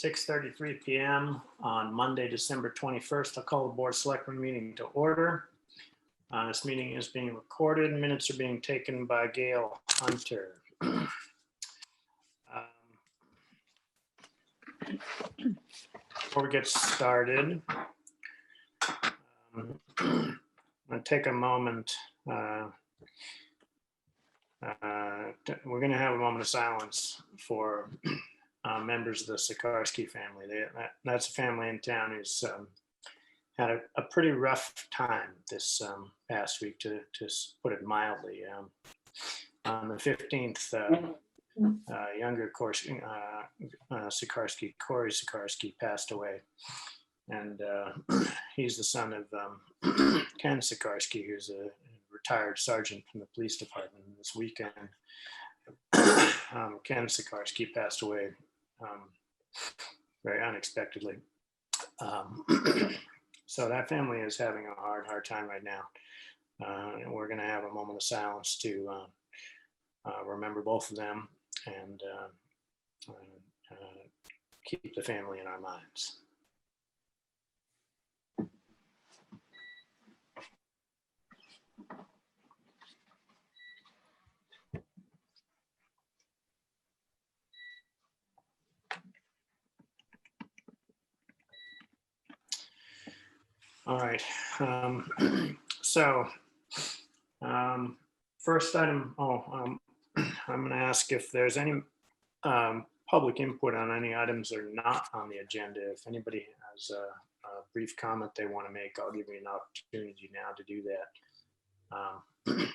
6:33 p.m. on Monday, December 21st. I'll call the Board of Selectmen meeting to order. This meeting is being recorded. Minutes are being taken by Gail Hunter. Before we get started, I'm going to take a moment. We're going to have a moment of silence for members of the Sikarsky family. That's a family in town who's had a pretty rough time this past week, to put it mildly. On the 15th, younger Sikarsky, Corey Sikarsky, passed away. And he's the son of Ken Sikarsky, who's a retired sergeant from the police department. This weekend, Ken Sikarsky passed away very unexpectedly. So that family is having a hard time right now. And we're going to have a moment of silence to remember both of them and keep the family in our minds. All right. First item. I'm going to ask if there's any public input on any items that are not on the agenda. If anybody has a brief comment they want to make, I'll give you an opportunity now to do that.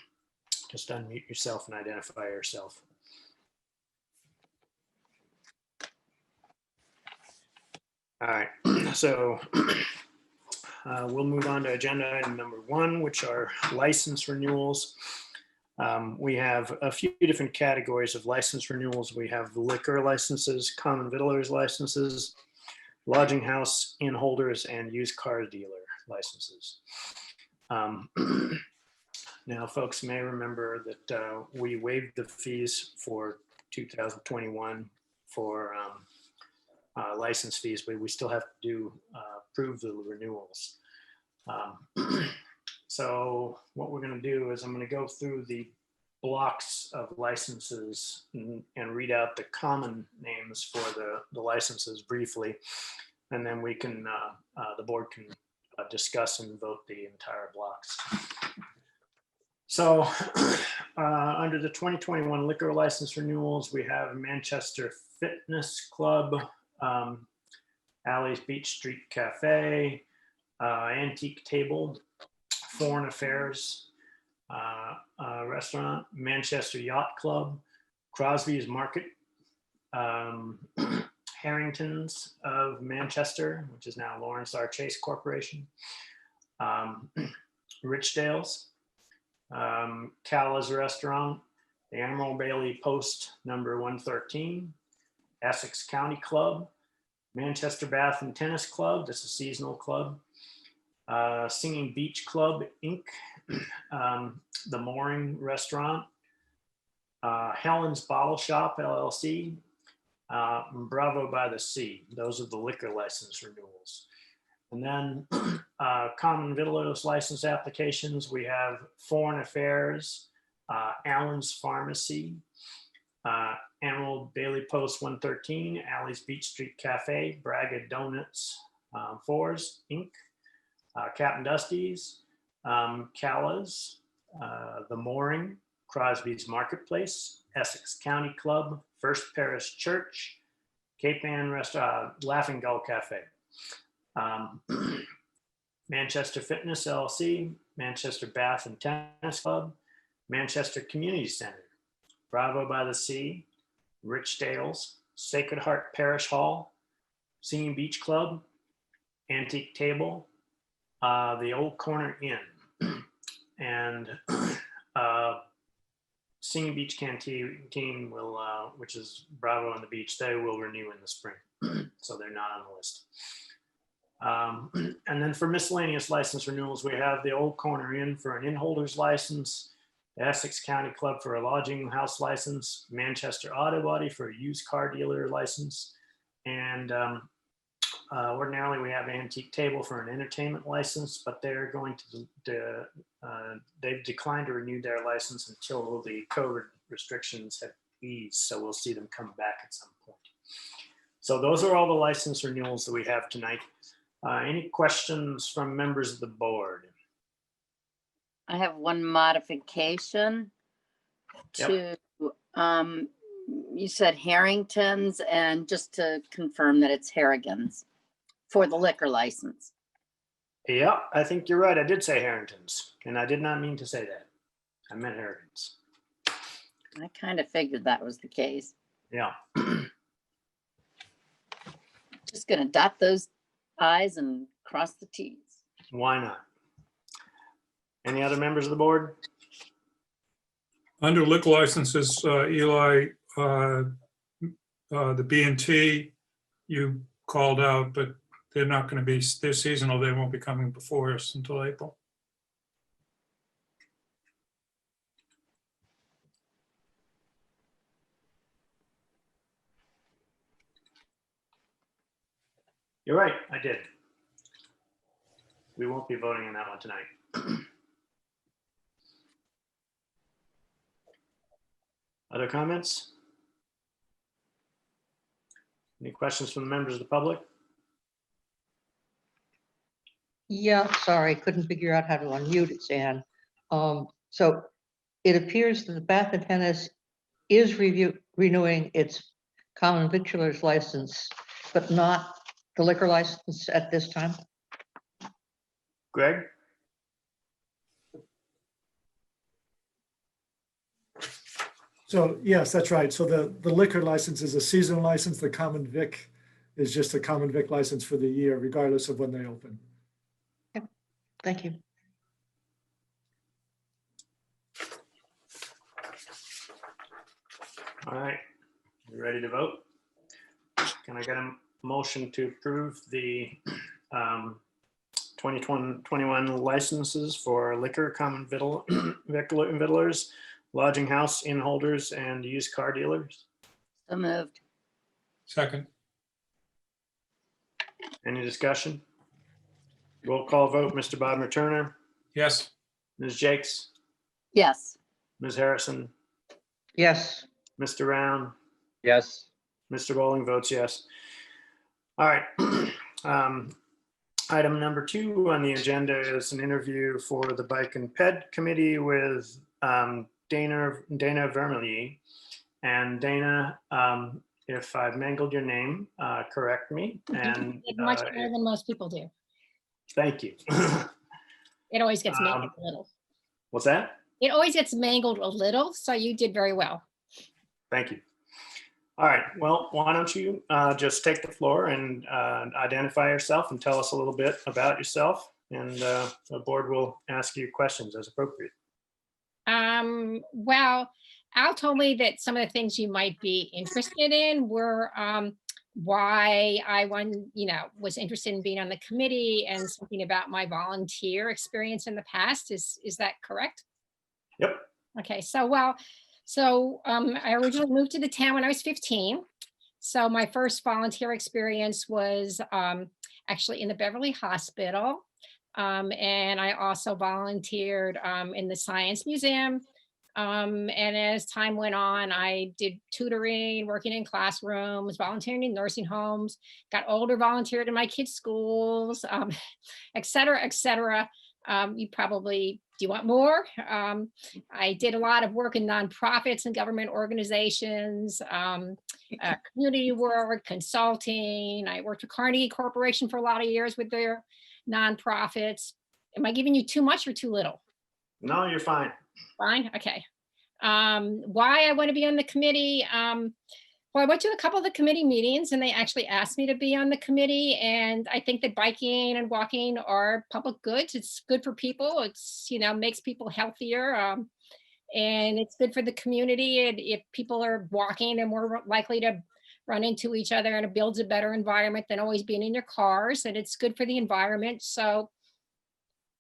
Just unmute yourself and identify yourself. All right. So we'll move on to agenda item number 1, which are license renewals. We have a few different categories of license renewals. We have liquor licenses, common victualers licenses, lodging house inn holders, and used car dealer licenses. Now, folks may remember that we waived the fees for 2021 for license fees, but we still have to approve the renewals. So what we're going to do is I'm going to go through the blocks of licenses and read out the common names for the licenses briefly, and then we can the board can discuss and vote the entire blocks. So under the 2021 liquor license renewals, we have Manchester Fitness Club, Alley's Beach Street Cafe, Antique Table, Foreign Affairs Restaurant, Manchester Yacht Club, Crosby's Market, Harrington's of Manchester, which is now Lawrence R. Chase Corporation, Richdale's, Cala's Restaurant, the Admiral Bailey Post number 113, Essex County Club, Manchester Bath and Tennis Club, this is a seasonal club, Singing Beach Club, Inc., the Mooring Restaurant, Helen's Bottle Shop, LLC, Bodmer-Turner. Those are the liquor license renewals. And then common victualers license applications, we have Foreign Affairs, Allen's Pharmacy, Admiral Bailey Post 113, Alley's Beach Street Cafe, Braga Donuts, Fours, Inc., Captain Dusty's, Cala's, the Mooring, Crosby's Marketplace, Essex County Club, First Parish Church, Cape Ann Restaurant, Laughing Gull Cafe, Manchester Fitness LLC, Manchester Bath and Tennis Club, Manchester Community Center, Bodmer-By-The-Sea, Richdale's, Sacred Heart Parish Hall, Singing Beach Club, Antique Table, the Old Corner Inn, and Singing Beach Canteen will, which is Bravo on the Beach, they will renew in the spring, so they're not on the list. And then for miscellaneous license renewals, we have the Old Corner Inn for an inn holder's license, the Essex County Club for a lodging house license, Manchester Auto Body for a used car dealer license, And ordinarily we have Antique Table for an entertainment license, but they're going to they've declined to renew their license until the COVID restrictions have eased. So we'll see them come back at some point. So those are all the license renewals that we have tonight. Any questions from members of the board? I have one modification to, you said Harrington's, and just to confirm that it's Harrigan's for the liquor license. Yeah, I think you're right. I did say Harrington's, and I did not mean to say that. I meant Harrington's. I kind of figured that was the case. Yeah. Just gonna dot those I's and cross the T's. Why not? Any other members of the board? Under liquor licenses, Eli, the B&T you called out, but they're not going to be, they're seasonal. They won't be coming before us until April. You're right, I did. We won't be voting on that one tonight. Other comments? Any questions from the members of the public? Yeah, sorry, couldn't figure out how to unmute it, Ann. So it appears that the Bath and Tennis is renewing its common victualer's license, but not the liquor license at this time. Greg? So yes, that's right. So the liquor license is a seasonal license. The common vic is just a common vic license for the year, regardless of when they open. Thank you. All right, you ready to vote? Can I get a motion to approve the 2021 licenses for liquor, common victualers, lodging house inn holders, and used car dealers? So moved. Second. Any discussion? Roll call vote, Mr. Bodmer-Turner, Yes. Ms. Jakes, Yes. Ms. Harrison, Yes, Mr. Round, Yes. Mr. Boling votes yes. All right. Item number 2 on the agenda is an interview for the Bike and Ped Committee with Dana Vermilye. And Dana, if I've mangled your name, correct me. And It's much better than most people do. thank you. It always gets mangled a little. What's that? It always gets mangled a little, so you did very well. Thank you. All right, well, why don't you just take the floor and identify yourself and tell us a little bit about yourself, and the board will ask you questions as appropriate. Well, Al told me that some of the things you might be interested in were why I was interested in being on the committee, and something about my volunteer experience in the past. Is that correct? Yep. Okay, so I originally moved to the town when I was 15. So my first volunteer experience was actually in the Beverly Hospital. And I also volunteered in the Science Museum. And as time went on, I did tutoring, working in classrooms, volunteering in nursing homes, got older, volunteered in my kids' schools, et cetera, et cetera. You probably, do you want more? I did a lot of work in nonprofits and government organizations, community work, consulting. I worked with Carnegie Corporation for a lot of years with their nonprofits. Am I giving you too much or too little? No, you're fine. Fine, okay. Why I want to be on the committee? Well, I went to a couple of the committee meetings, and they actually asked me to be on the committee. And I think that biking and walking are public goods. It's good for people. It's, makes people healthier. And it's good for the community. And if people are walking, they're more likely to run into each other, and it builds a better environment than always being in your cars. And it's good for the environment. So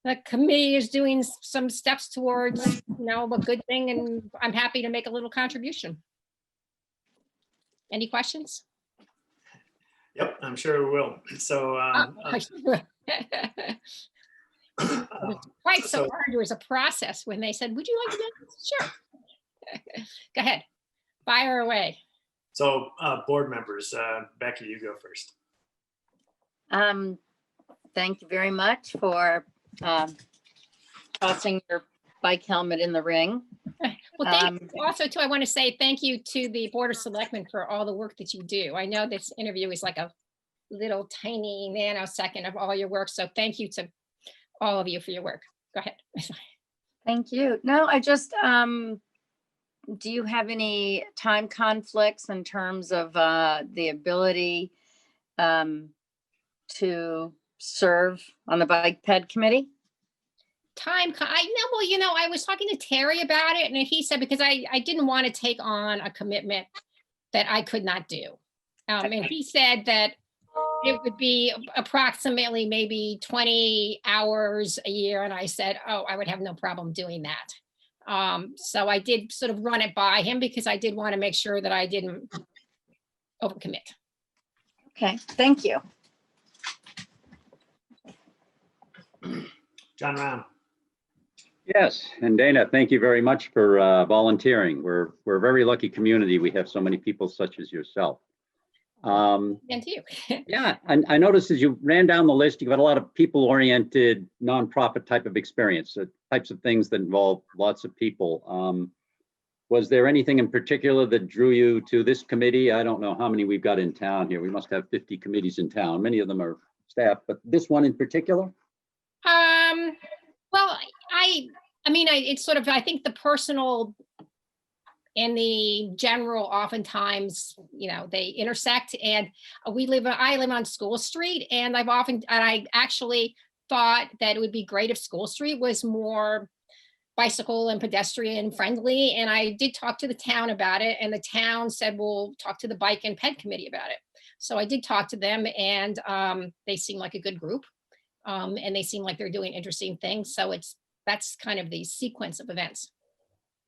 the committee is doing some steps towards, a good thing, and I'm happy to make a little contribution. Any questions? Yep, I'm sure we will. So, Quite so So- arduous a process when they said, would you like to do this? Sure. Go ahead, fire away. so board members, Becky, you go first. Thank you very much for tossing your bike helmet in the ring. Well, thank you. Also, too, I want to say thank you to the Board of Selectmen for all the work that you do. I know this interview is like a little tiny nanosecond of all your work. So thank you to all of you for your work. Go ahead. Thank you. No, I just, do you have any time conflicts in terms of the ability to serve on the bike ped committee? I know, well, you know, I was talking to Terry about it and he said, because I didn't want to take on a commitment that I could not do. And he said that it would be approximately maybe 20 hours a year. And I said, oh, I would have no problem doing that. So I did sort of run it by him because I did want to make sure that I didn't overcommit. Okay, thank you. John Round. Yes, and Dana, thank you very much for volunteering. We're a very lucky community. We have so many people such as yourself. And to you. Yeah, and I noticed as you ran down the list, you've got a lot of people-oriented, nonprofit type of experience, types of things that involve lots of people. Was there anything in particular that drew you to this committee? I don't know how many we've got in town here. We must have 50 committees in town. Many of them are staff, but this one in particular? Well, I mean, it's sort of, I think the personal and the general oftentimes, you know, they intersect, and I live on School Street, and I actually thought that it would be great if School Street was more bicycle and pedestrian friendly. And I did talk to the town about it, and the town said, we'll talk to the bike and ped committee about it. So I did talk to them, and they seem like a good group. And they seem like they're doing interesting things. So that's kind of the sequence of events.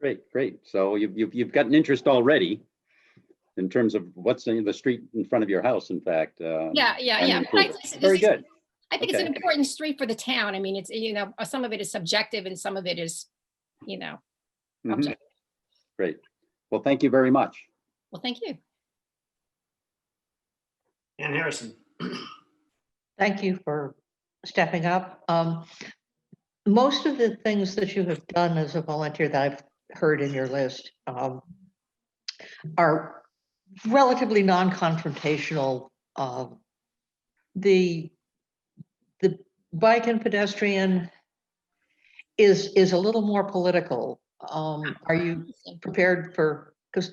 Great, great. So you've got an interest already in terms of what's in the street in front of your house, in fact. Yeah. Very good. I think it's Okay. an important street for the town. I mean, it's, you know, some of it is subjective and some of it is, you know, Mhm. objective. Great. Well, thank you very much. Well, thank you. Ann Harrison. Thank you for stepping up. Most of the things that you have done as a volunteer that I've heard in your list are relatively non-confrontational. The bike and pedestrian is a little more political. Are you prepared for, because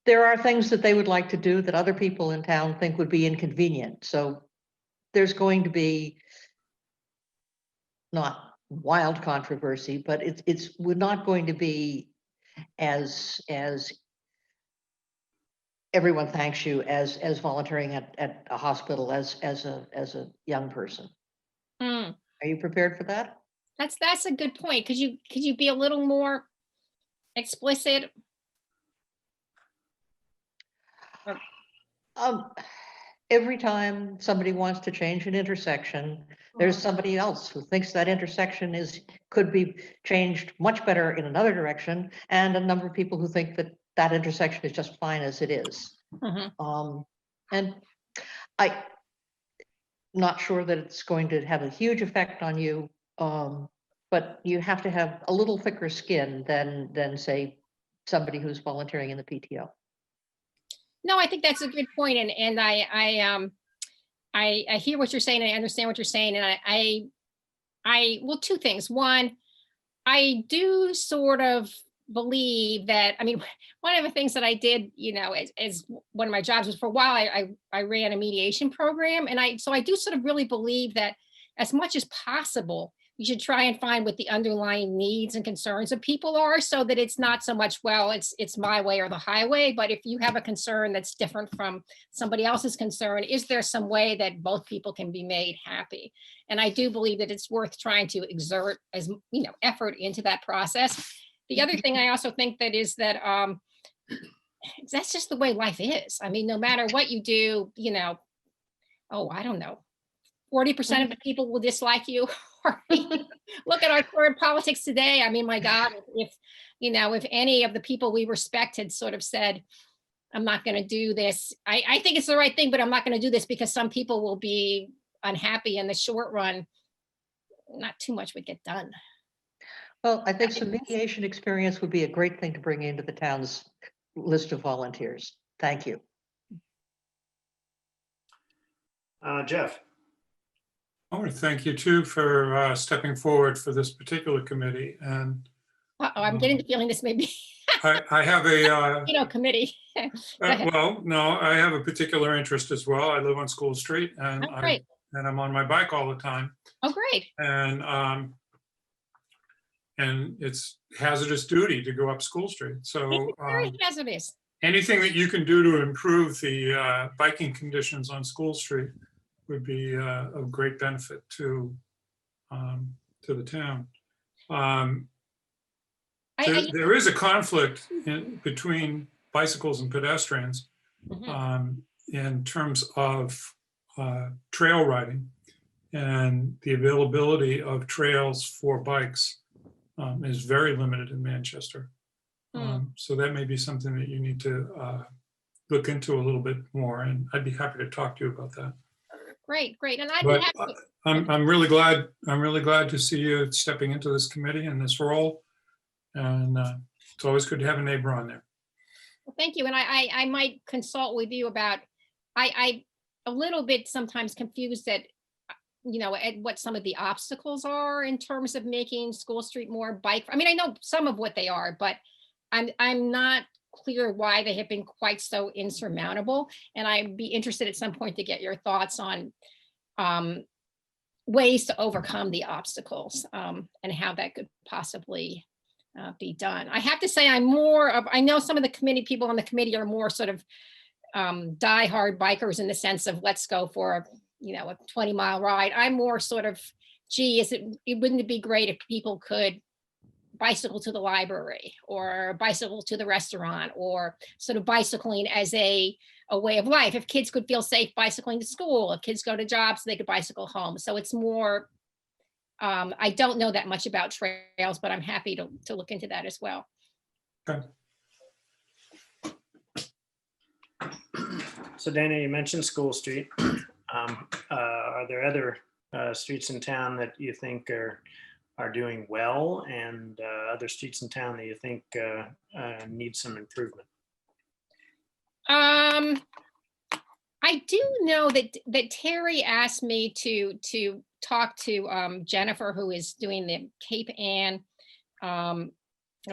there are things that they would like to do that other people in town think would be inconvenient. So there's going to be not wild controversy, but we're not going to be as everyone thanks you as volunteering at a hospital as a young person. Hmm. Are you prepared for that? That's a good point. Could you be a little more explicit? Every time somebody wants to change an intersection, there's somebody else who thinks that intersection could be changed much better in another direction, and a number of people who think that that intersection is just fine as it is. Mhm. And I'm not sure that it's going to have a huge effect on you, but you have to have a little thicker skin than say somebody who's volunteering in the PTO. No, I think that's a good point, and I hear what you're saying, and I understand what you're saying, and well, two things. One, I do sort of believe that, I mean, one of the things that I did, you know, as one of my jobs was, for a while, I ran a mediation program, and so I do sort of really believe that as much as possible, you should try and find what the underlying needs and concerns of people are, so that it's not so much, well, it's my way or the highway, but if you have a concern that's different from somebody else's concern, is there some way that both people can be made happy? And I do believe that it's worth trying to exert, as you know, effort into that process. The other thing I also think that is that that's just the way life is. I mean, no matter what you do, you know, oh, I don't know, 40% of the people will dislike you. Look at our current politics today. I mean, my God, if any of the people we respect had sort of said, I'm not going to do this. I think it's the right thing, but I'm not going to do this because some people will be unhappy in the short run. Not too much would get done. Well, I think some mediation experience would be a great thing to bring into the town's list of volunteers. Thank you. Jeff? I want to thank you too for stepping forward for this particular committee. And I'm getting the feeling this may be I have a, committee. Go ahead. well, no, I have a particular interest as well. I live on School Street and Oh, great. I'm on my bike all the time. Oh, great. And it's hazardous duty to go up School Street. So It's very hazardous. anything that you can do to improve the biking conditions on School Street would be of great benefit to the town. There is a conflict between bicycles and pedestrians in terms of trail riding, and the availability of trails for bikes is very limited in Manchester. So that may be something that you need to look into a little bit more, and I'd be happy to talk to you about that. Great, great. And I'd But be happy. I'm really glad to see you stepping into this committee and this role. And it's always good to have a neighbor on there. Well, thank you. And I might consult with you about, I a little bit sometimes confused at what some of the obstacles are in terms of making School Street more bike. I mean, I know some of what they are, but I'm not clear why they have been quite so insurmountable. And I'd be interested at some point to get your thoughts on ways to overcome the obstacles and how that could possibly be done. I have to say I know some of the people on the committee are more sort of diehard bikers in the sense of let's go for a 20-mile ride. I'm more sort of, gee, wouldn't it be great if people could bicycle to the library or bicycle to the restaurant, or sort of bicycling as a way of life. If kids could feel safe bicycling to school, if kids go to jobs, they could bicycle home. So it's more, I don't know that much about trails, but I'm happy to look into that as well. Okay. So Dana, you mentioned School Street. Are there other streets in town that you think are doing well, and other streets in town that you think need some improvement? I do know that Terry asked me to talk to Jennifer, who is doing the Cape Ann. Oh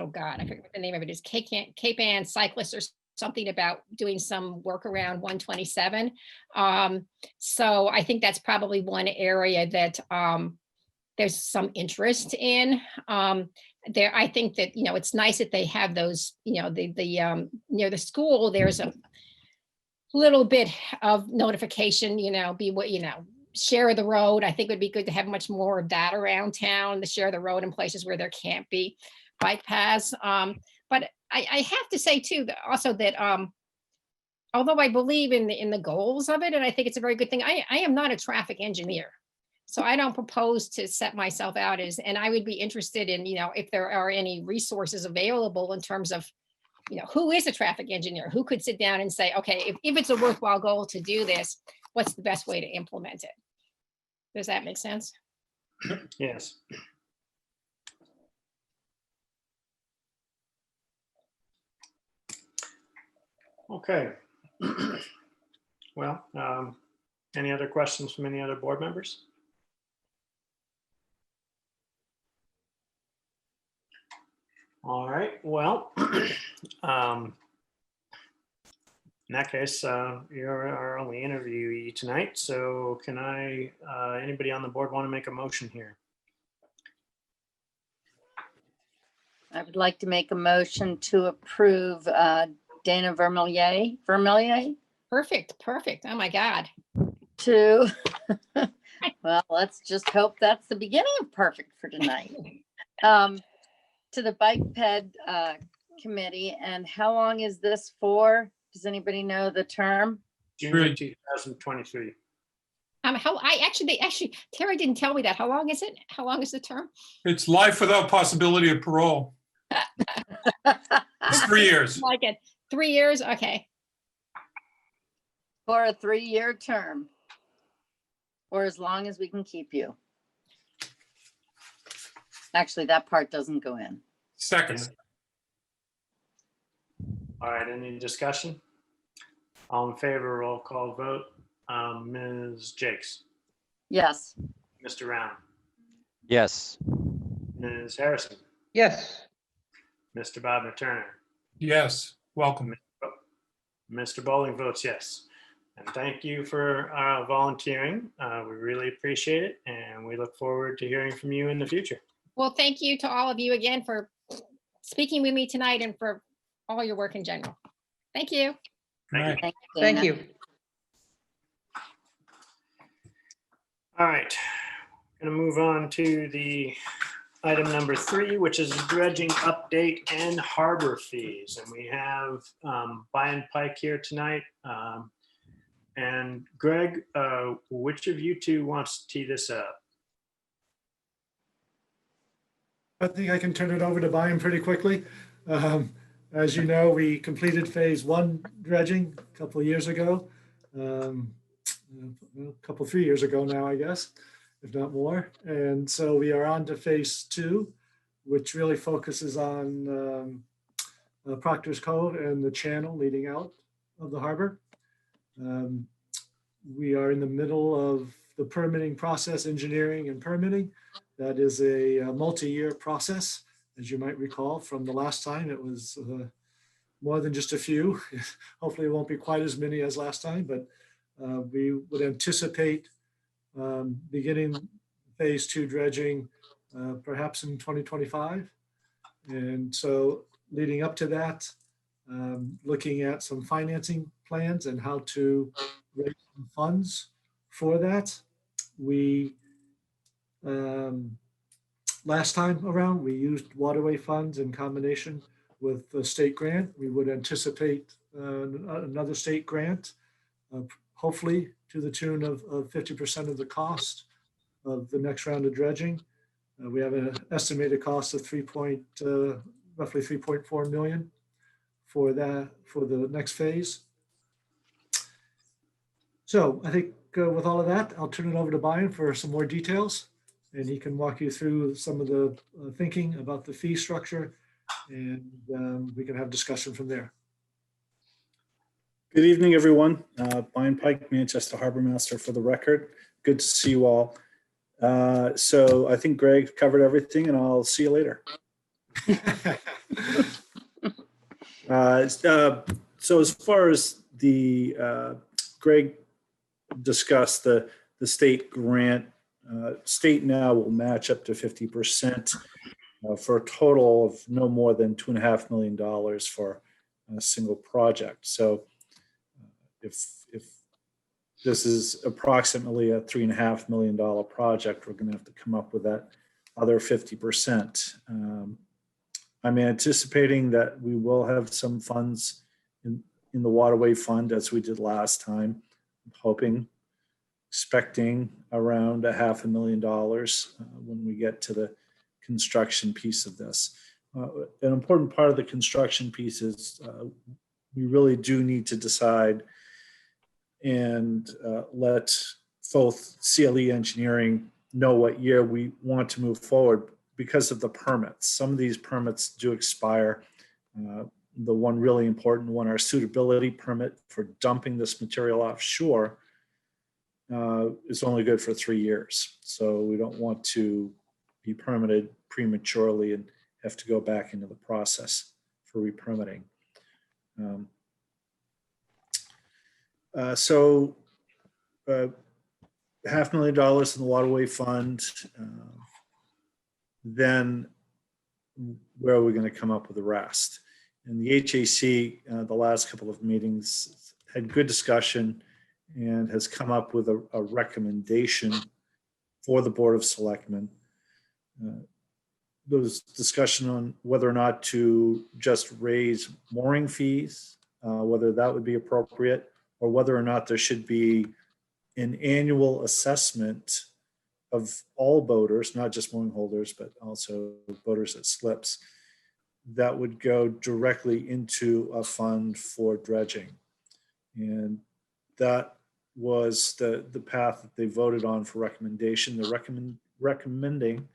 God, I forget what the name of it is. Cape Ann cyclists or something about doing some work around 127. So I think that's probably one area that there's some interest in. I think that, it's nice that they have those, near the school, there's a little bit of notification, share the road. I think it would be good to have much more of that around town, to share the road in places where there can't be bike paths. But I have to say too, that also that although I believe in the goals of it, and I think it's a very good thing, I am not a traffic engineer. So I don't propose to set myself out as, and I would be interested in, if there are any resources available in terms of, who is a traffic engineer, who could sit down and say, okay, if it's a worthwhile goal to do this, what's the best way to implement it? Does that make sense? Yes. Okay. Well, any other questions from any other board members? All right, well, in that case, you're our only interviewee tonight. So can anybody on the board want to make a motion here? I would like to make a motion to approve Dana Vermilye. Perfect. Oh my God. Well, let's just hope that's the beginning of perfect for tonight. To the Bike Ped Committee. And how long is this for? Does anybody know the term? June 2023. They actually, Terry didn't tell me that. How long is it? How long is the term? It's life without possibility of parole. It's 3 years. Like it, 3 years? Okay. For a 3-year term. Or as long as we can keep you. Actually, that part doesn't go in. Second. All right, any discussion? All in favor, roll call vote. Ms. Jakes, Yes. Mr. Round, Yes. Ms. Harrison, Yes, Mr. Bodmer-Turner, Yes, welcome. Mr. Boling votes yes. And thank you for volunteering. We really appreciate it, and we look forward to hearing from you in the future. Well, thank you to all of you again for speaking with me tonight and for all your work in general. Thank you. Right. thank Dana. you. All right, going to move on to the item number 3, which is dredging update and harbor fees. And we have Bion Pike here tonight. And Greg, which of you two wants to tee this up? I think I can turn it over to Bion pretty quickly. As you know, we completed phase 1 dredging a couple of years ago. A couple, 3 years ago now, I guess, if not more. And so we are on to phase 2, which really focuses on Proctor's Cove and the channel leading out of the harbor. We are in the middle of the permitting process, engineering and permitting. That is a multi-year process. As you might recall from the last time, it was more than just a few. Hopefully it won't be quite as many as last time, but we would anticipate beginning phase 2 dredging perhaps in 2025. And so leading up to that, looking at some financing plans and how to raise some funds for that. We last time around, we used waterway funds in combination with the state grant. We would anticipate another state grant, hopefully to the tune of 50% of the cost of the next round of dredging. We have an estimated cost of roughly 3.4 million for the next phase. So I think with all of that, I'll turn it over to Bion for some more details, and he can walk you through some of the thinking about the fee structure, and we can have discussion from there. Good evening, everyone. Bion Pike, Manchester Harbor Master for the record. Good to see you all. So I think Greg covered everything, and I'll see you later. So as far as the Greg discussed the state grant, state now will match up to 50% for a total of no more than $2.5 million for a single project. So if this is approximately a $3.5 million project, we're going to have to come up with that other 50%. I'm anticipating that we will have some funds in the waterway fund as we did last time. I'm hoping, expecting around $500,000 when we get to the construction piece of this. An important part of the construction piece is we really do need to decide and let both CLE engineering know what year we want to move forward because of the permits. Some of these permits do expire. The one really important one, our suitability permit for dumping this material offshore, is only good for 3 years. So we don't want to be permitted prematurely and have to go back into the process for re-permitting. So $500,000 in the waterway fund. Then where are we going to come up with the rest? And the HAC, the last couple of meetings, had good discussion and has come up with a recommendation for the Board of Selectmen. There was discussion on whether or not to just raise mooring fees, whether that would be appropriate, or whether or not there should be an annual assessment of all boaters, not just mooring holders, but also boaters at slips, that would go directly into a fund for dredging. And that was the path that they voted on for recommendation. They're recommending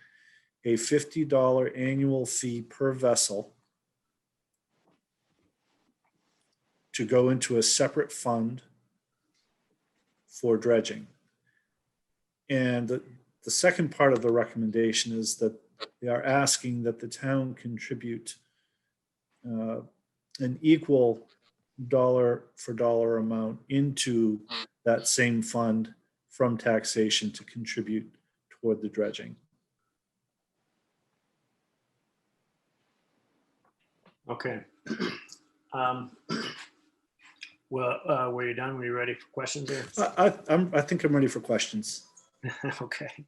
a $50 annual fee per vessel to go into a separate fund for dredging. And the second part of the recommendation is that they are asking that the town contribute an equal dollar for dollar amount into that same fund from taxation to contribute toward the dredging. Okay. Well, were you done? Were you ready for questions there? I think I'm ready for questions. Okay.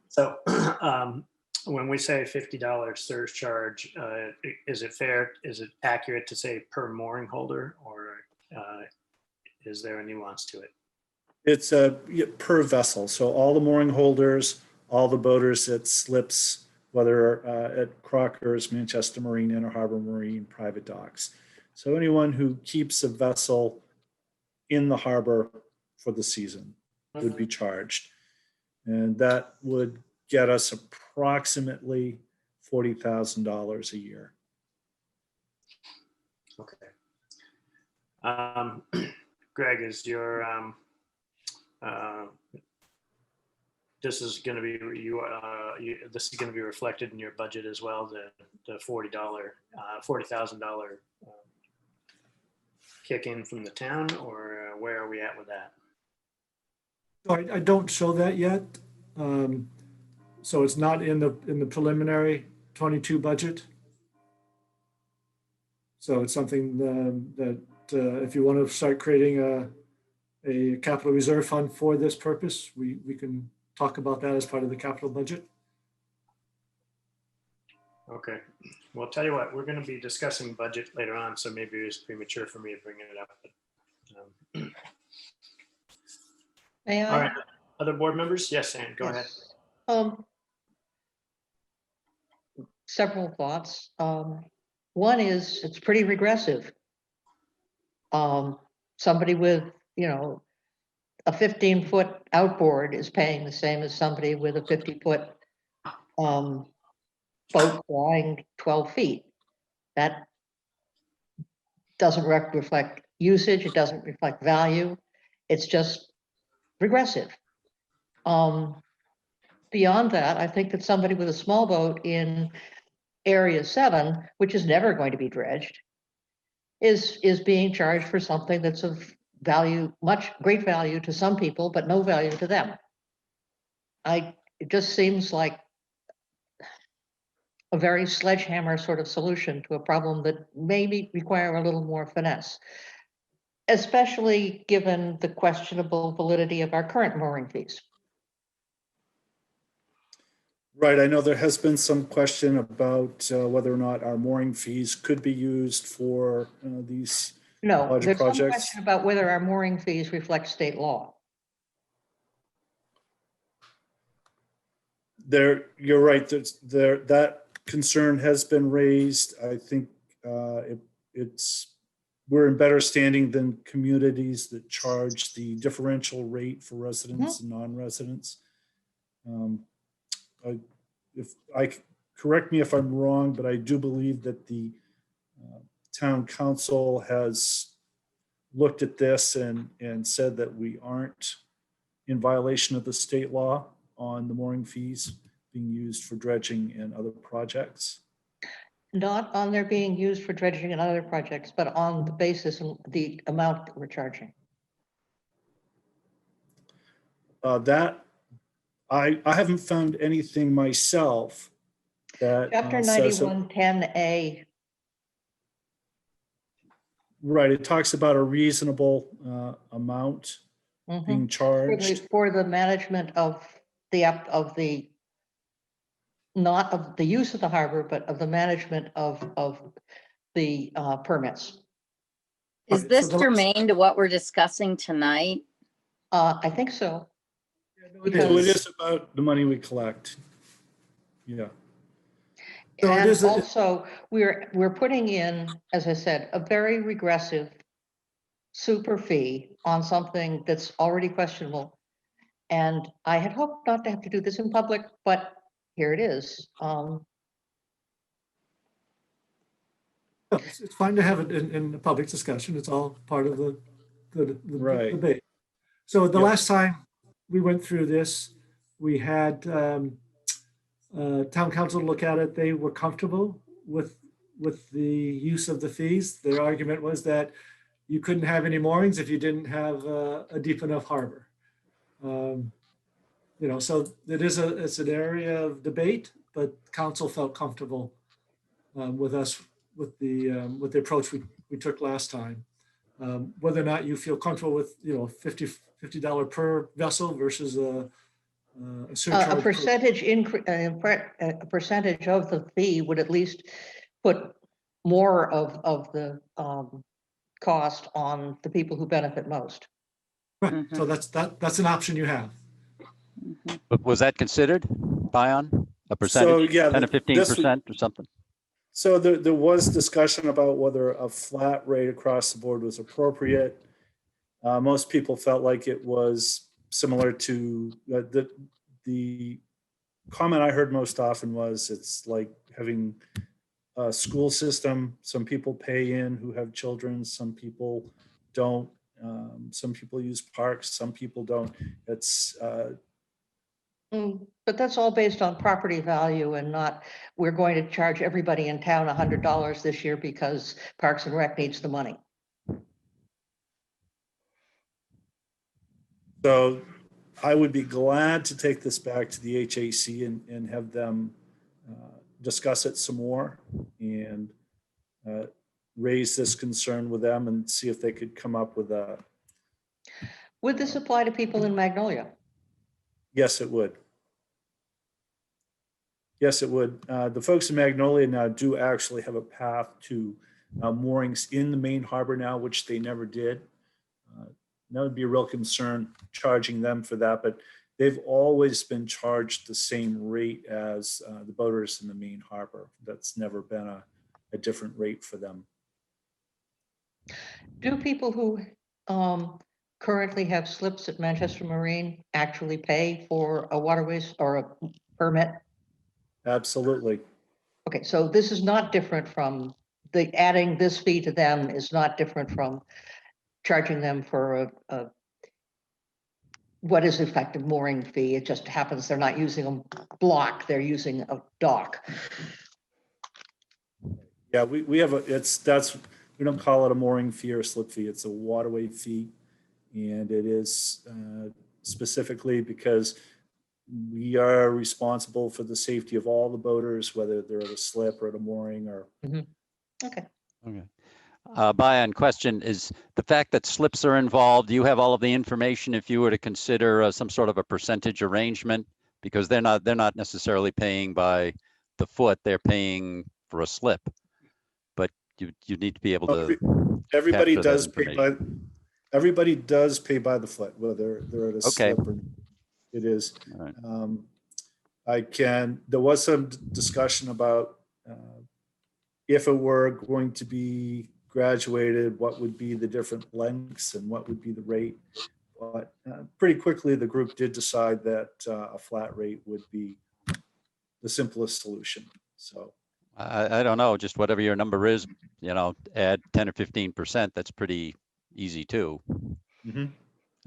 So when we say $50 surcharge, is it fair? Is it accurate to say per mooring holder, or is there a nuance to it? It's per vessel. So all the mooring holders, all the boaters at slips, whether at Crocker's, Manchester Marine, Inner Harbor Marine, private docks. So anyone who keeps a vessel in the harbor for the season would be charged. And that would get us approximately $40,000 a year. Okay. Greg, is your this is going to be this is going to be reflected in your budget as well, the $40,000 kick in from the town, or where are we at with that? I don't show that yet. So it's not in the preliminary 22 budget. So it's something that if you want to start creating a capital reserve fund for this purpose, we can talk about that as part of the capital budget. Okay. Well, I'll tell you what, we're going to be discussing budget later on, so maybe it's premature for me to bring it up. But, May I? all right. Other board members? Yes, Ann, go ahead. Several thoughts. One is it's pretty regressive. Somebody with, a 15-foot outboard is paying the same as somebody with a 50-foot boat flying 12 feet. That doesn't reflect usage. It doesn't reflect value. It's just regressive. Beyond that, I think that somebody with a small boat in Area 7, which is never going to be dredged, is being charged for something that's of value, great value to some people, but no value to them. It just seems like a very sledgehammer sort of solution to a problem that maybe require a little more finesse, especially given the questionable validity of our current mooring fees. Right. I know there has been some question about whether or not our mooring fees could be used for these No, larger there's some projects. question about whether our mooring fees reflect state law. You're right. That concern has been raised. I think we're in better standing than communities that charge the differential rate for residents and non-residents. Correct me if I'm wrong, but I do believe that the town council has looked at this and said that we aren't in violation of the state law on the mooring fees being used for dredging and other projects. Not on their being used for dredging and other projects, but on the basis of the amount that we're charging. That I haven't found anything myself that Chapter says 9110A. right. It talks about a reasonable amount being charged. For the management of the not of the use of the harbor, but of the management of the permits. Is Right, this so germane to what we're discussing tonight? I think so. No, it So it is. is about the money we collect. Yeah. So it And is a- also, we're putting in, as I said, a very regressive super fee on something that's already questionable. And I had hoped not to have to do this in public, but here it is. It's fine to have it in the public discussion. It's all part of the Right. debate. So the Yep. last time we went through this, we had town council look at it. They were comfortable with the use of the fees. Their argument was that you couldn't have any moorings if you didn't have a deep enough harbor. You know, so it's an area of debate, but council felt comfortable with us with the approach we took last time. Whether or not you feel comfortable with, you know, $50 per vessel versus a surcharge. A percentage increase, a percentage of the fee would at least put more of the cost on the people who benefit most. Right, so that's an option you have. But was that considered, Bion? A So, percentage, yeah, 10 or this was- 15% or something? So there was discussion about whether a flat rate across the board was appropriate. Most people felt like it was similar to the comment I heard most often was it's like having a school system. Some people pay in who have children, some people don't. Some people use parks, some people don't. It's But that's all based on property value and not, we're going to charge everybody in town $100 this year because Parks and Rec needs the money. So I would be glad to take this back to the HAC and have them discuss it some more and raise this concern with them and see if they could come up with a, Would this apply to people in Magnolia? yes, it would. Yes, it would. The folks in Magnolia now do actually have a path to moorings in the main harbor now, which they never did. That would be a real concern, charging them for that, but they've always been charged the same rate as the boaters in the main harbor. That's never been a different rate for them. Do people who currently have slips at Manchester Marine actually pay for a waterways or a permit? Absolutely. Okay, so this is not different from adding this fee to them is not different from charging them for a what is effective mooring fee. It just happens they're not using a block, they're using a dock. Yeah, we have we don't call it a mooring fee or a slip fee. It's a waterway fee. And it is specifically because we are responsible for the safety of all the boaters, whether they're at a slip or at a mooring or. Okay. Okay. Bion, question is the fact that slips are involved, do you have all of the information if you were to consider some sort of a percentage arrangement? Because they're not necessarily paying by the foot, they're paying for a slip. But you need to be able to. Everybody capture that does pay by, information. everybody does pay by the foot, whether they're at a Okay. slip or it is. All right. There was some discussion about if it were going to be graduated, what would be the different lengths and what would be the rate. But pretty quickly, the group did decide that a flat rate would be the simplest solution. So I don't know, just whatever your number is, you know, add 10 or 15%, that's pretty easy too. mhm.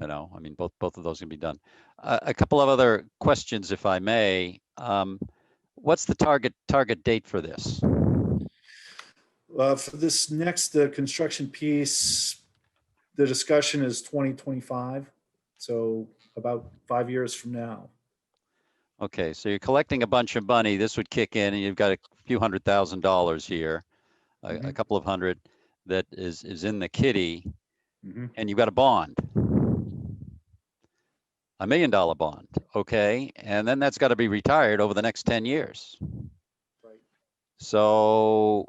You know, I mean, both of those can be done. A couple of other questions, if I may. What's the target date for this? For this next construction piece, the discussion is 2025. So about 5 years from now. Okay, so you're collecting a bunch of money. This would kick in and you've got a few $100,000 here, a Mhm. couple of hundred that is in the kitty, Mhm. and you've got a bond. $1 million bond, okay? And then that's got to be retired over the next 10 years. Right. So,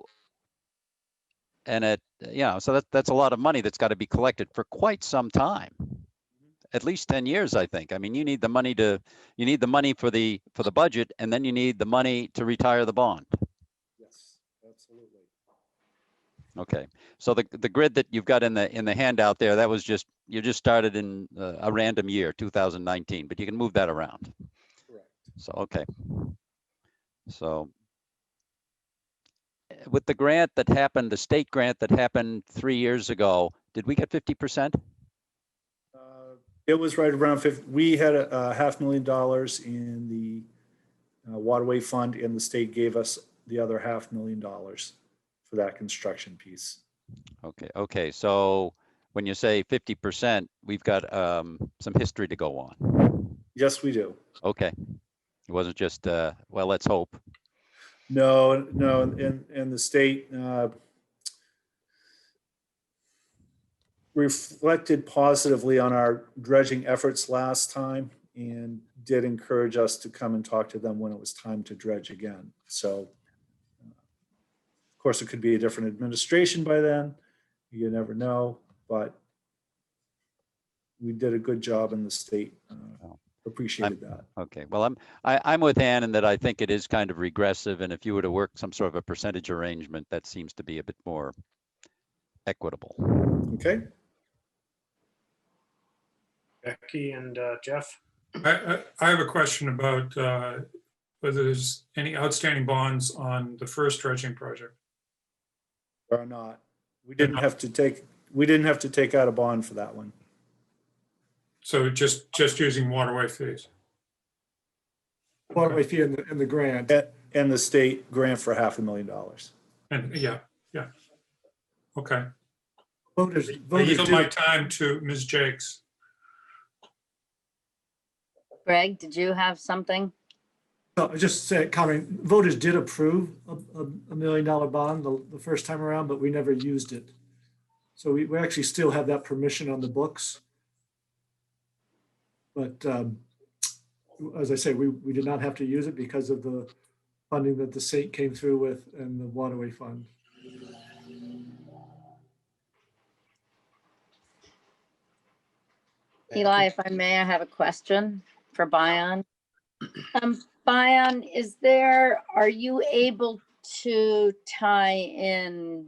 and so that's a lot of money that's got to be collected for quite some time. at least 10 years, I think. I mean, you need the money for the budget, and then you need the money to retire the bond. Yes, absolutely. Okay, so the grid that you've got in the handout there, that was just, you just started in a random year, 2019, but you can move that around. Correct. So, okay. So with the grant that happened, the state grant that happened 3 years ago, did we get 50%? It was right around 50. We had a $500,000 in the waterway fund, and the state gave us the other $500,000 for that construction piece. Okay. So when you say 50%, we've got some history to go on. Yes, we do. Okay. It wasn't just, well, let's hope. No, and the state reflected positively on our dredging efforts last time and did encourage us to come and talk to them when it was time to dredge again. So, of course, it could be a different administration by then. You never know, but we did a good job in the state. Appreciated that. Okay. Well, I'm with Ann in that I think it is kind of regressive, and if you were to work some sort of a percentage arrangement, that seems to be a bit more equitable. Okay. Becky and Jeff? I have a question about whether there's any outstanding bonds on the first dredging project. Or not. We didn't have to take out a bond for that one. So just using waterway fees. Waterway fee and the grant. And the state grant for $500,000. And yeah. Okay. Voters I yield my did, time to Ms. Jakes. Greg, did you have something? no, I just said, comment, voters did approve a $1 million bond the first time around, but we never used it. So we actually still have that permission on the books. But as I say, we did not have to use it because of the funding that the state came through with and the waterway fund. Eli, if I may, I have a question for Bion. Bion, are you able to tie in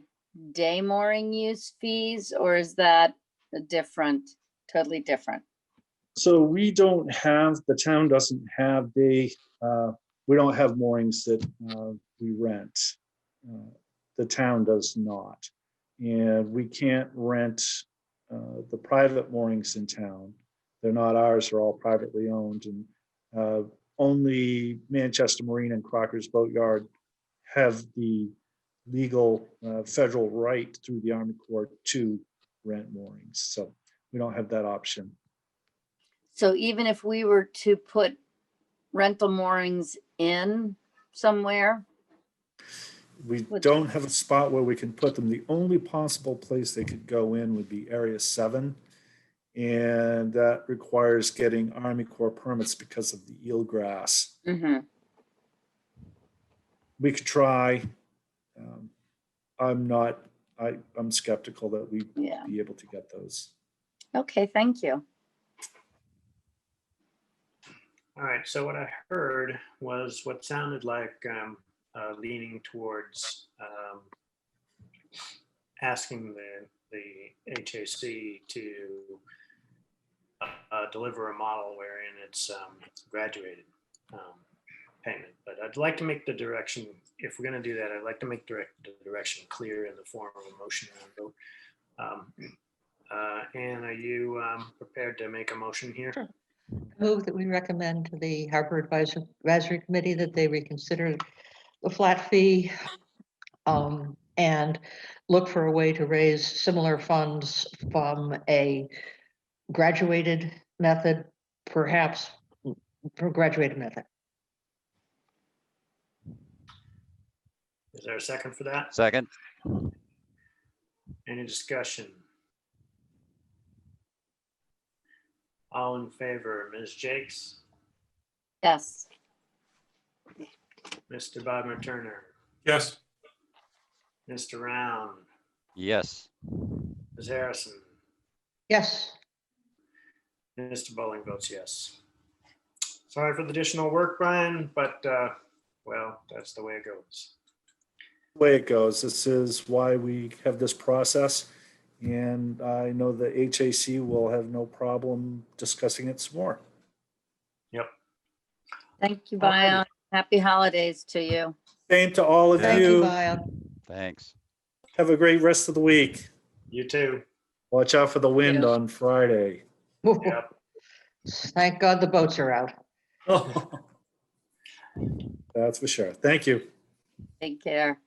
day mooring use fees, or is that totally different? So we don't have, the town doesn't have we don't have moorings that we rent. The town does not. And we can't rent the private moorings in town. They're not ours, they're all privately owned. And only Manchester Marine and Crocker's Boatyard have the legal federal right through the Army Corps to rent moorings. So we don't have that option. So even if we were to put rental moorings in somewhere? We don't have a spot where we can put them. The only possible place they could go in would be Area 7. And that requires getting Army Corps permits because of the eelgrass. Mm-hmm. We could try. I'm skeptical that we'd be able to get those. Okay, thank you. All right, so what I heard was what sounded like leaning towards asking the HAC to deliver a model wherein it's graduated payment. But I'd like to make the direction, if we're going to do that, I'd like to make the direction clear in the form of a motion and vote. Ann, are you prepared to make a motion here? Sure. Move that we recommend to the Harbor Advisory Committee that they reconsider the flat fee and look for a way to raise similar funds from a graduated method, perhaps for graduated method. Is there a second for that? Second. Any discussion? All in favor, Ms. Jakes, Yes. Mr. Bodmer-Turner, Yes. Mr. Round, Yes. Ms. Harrison, Yes, Mr. Boling votes yes. Sorry for the additional work, Brian, but well, that's the way it goes. Way it goes. This is why we have this process. And I know the HAC will have no problem discussing it some more. Yep. Thank you, All right. Bion. Happy holidays to you. Same to all of Thank you, you. Bion. Thanks. Have a great rest of the week. You too. Watch out for the wind Yeah. on Friday. Yep. Thank God the boats are out. That's for sure. Thank you. Take care.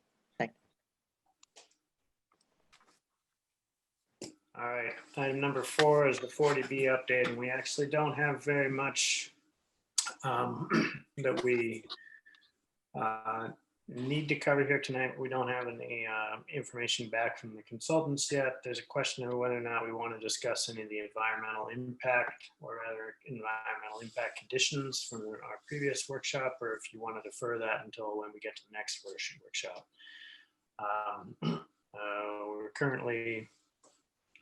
All right, item number 4 is the 40B update, and we actually don't have very much that we need to cover here tonight. We don't have any information back from the consultants yet. There's a question of whether or not we want to discuss any of the environmental impact, or rather environmental impact conditions from our previous workshop, or if you want to defer that until when we get to the next workshop. We're currently,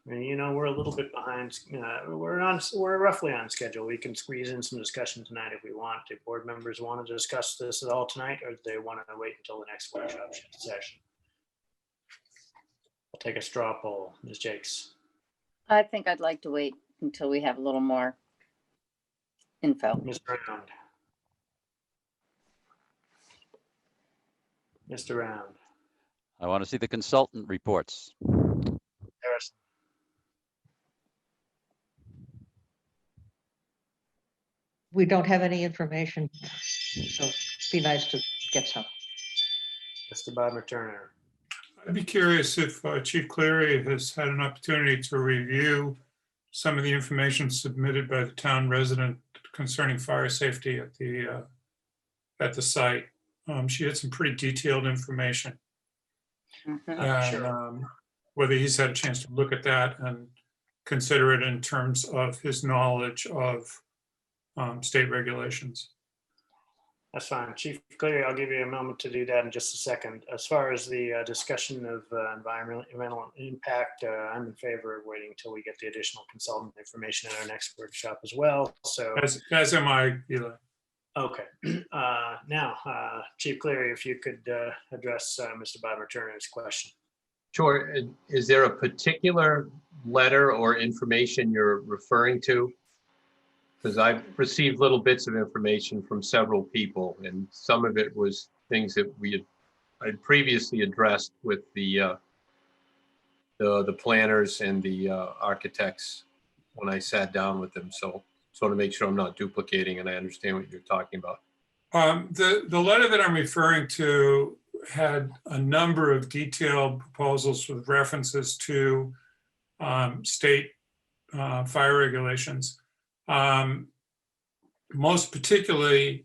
we're a little bit behind. We're roughly on schedule. We can squeeze in some discussion tonight if we want. Do board members want to discuss this at all tonight, or do they want to wait until the next workshop session? I'll take a straw poll. Ms. Jakes. I think I'd like to wait until we have a little more info. Mr. Round. Mr. Round. I want to see the consultant reports. Harrison. We don't have any information, so it'd be nice to get some. Mr. Bodmer-Turner. I'd be curious if Chief Cleary has had an opportunity to review some of the information submitted by the town resident concerning fire safety at the site. She had some pretty detailed information. Mhm. And Sure. whether he's had a chance to look at that and consider it in terms of his knowledge of state regulations. That's fine. Chief Cleary, I'll give you a moment to do that in just a second. As far as the discussion of environmental impact, I'm in favor of waiting until we get the additional consultant information at our next workshop as well. So, As am I, Eli. okay. Now, Chief Cleary, if you could address Mr. Bodmer-Turner's question. Sure. Is there a particular letter or information you're referring to? Because I've received little bits of information from several people, and some of it was things that I'd previously addressed with the planners and the architects when I sat down with them. So just want to make sure I'm not duplicating and I understand what you're talking about. The letter that I'm referring to had a number of detailed proposals with references to state fire regulations. Most particularly,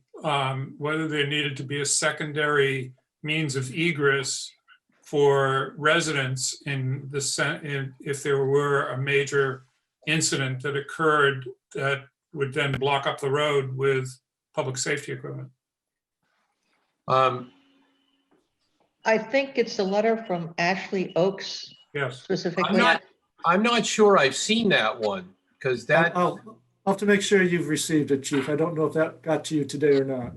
whether there needed to be a secondary means of egress for residents if there were a major incident that occurred that would then block up the road with public safety equipment. I think it's a letter from Ashley Oakes Yes. specifically. I'm not sure I've seen that one, because that, I'll have to make sure you've received it, Chief. I don't know if that got to you today or not.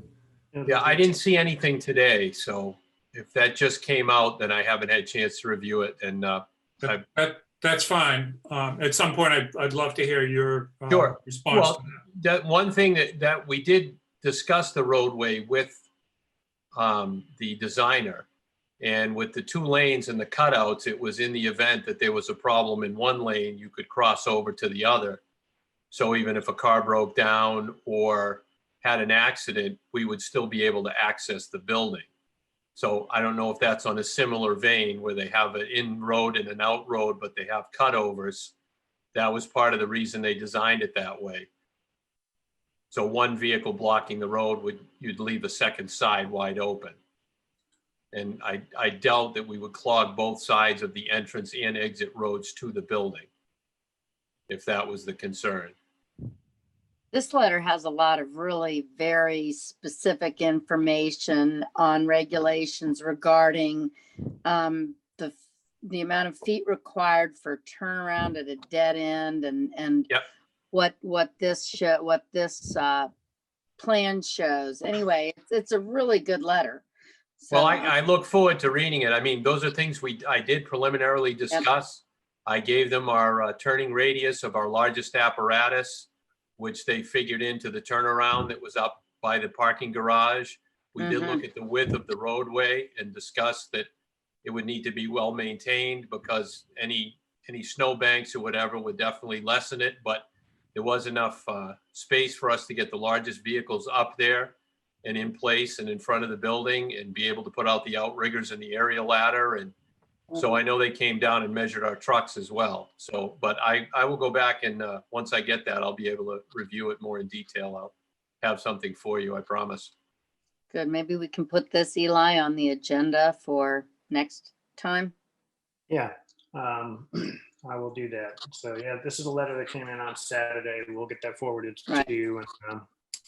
yeah, I didn't see anything today. So if that just came out, then I haven't had a chance to review it. And That's fine. At some point, I'd love to hear your Sure. response Well, to that. that one thing that we did discuss the roadway with the designer, and with the 2 lanes and the cutouts, it was in the event that there was a problem in one lane, you could cross over to the other. So even if a car broke down or had an accident, we would still be able to access the building. So I don't know if that's on a similar vein where they have an in road and an out road, but they have cutovers. That was part of the reason they designed it that way. So one vehicle blocking the road you'd leave a second side wide open. And I doubt that we would clog both sides of the entrance and exit roads to the building, if that was the concern. This letter has a lot of really very specific information on regulations regarding the amount of feet required for turnaround at a dead end and Yep. what this plan shows. Anyway, it's a really good letter. Well, So, I look forward to reading it. I mean, those are things I did preliminarily discuss. I gave them our turning radius of our largest apparatus, which they figured into the turnaround that was up by the parking garage. We did look at the width of the roadway and discussed that it would need to be well maintained because any snowbanks or whatever would definitely lessen it, but there was enough space for us to get the largest vehicles up there and in place and in front of the building and be able to put out the outriggers and the aerial ladder. And so I know they came down and measured our trucks as well. So, but I will go back and once I get that, I'll be able to review it more in detail. I'll have something for you, I promise. good. Maybe we can put this, Eli, on the agenda for next time. Yeah, I will do that. So yeah, this is a letter that came in on Saturday. We'll get that forwarded Right. to you, and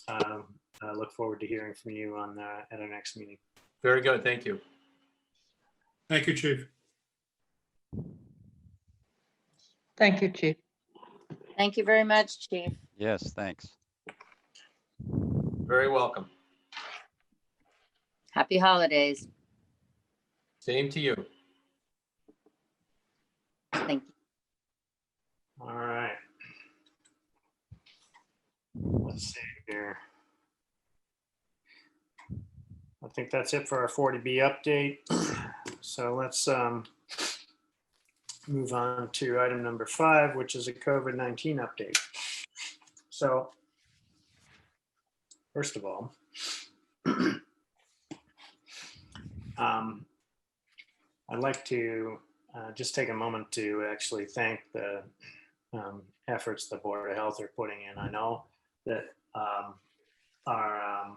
I look forward to hearing from you on at our next meeting. Very good, thank you. Thank you, Chief. Thank you, Chief. Thank you very much, Chief. Yes, thanks. Very welcome. Happy holidays. Same to you. Thank you. All right. Let's see here. I think that's it for our 40B update. So let's move on to item number 5, which is a COVID-19 update. So first of all, I'd like to just take a moment to actually thank the efforts the Board of Health are putting in. I know that our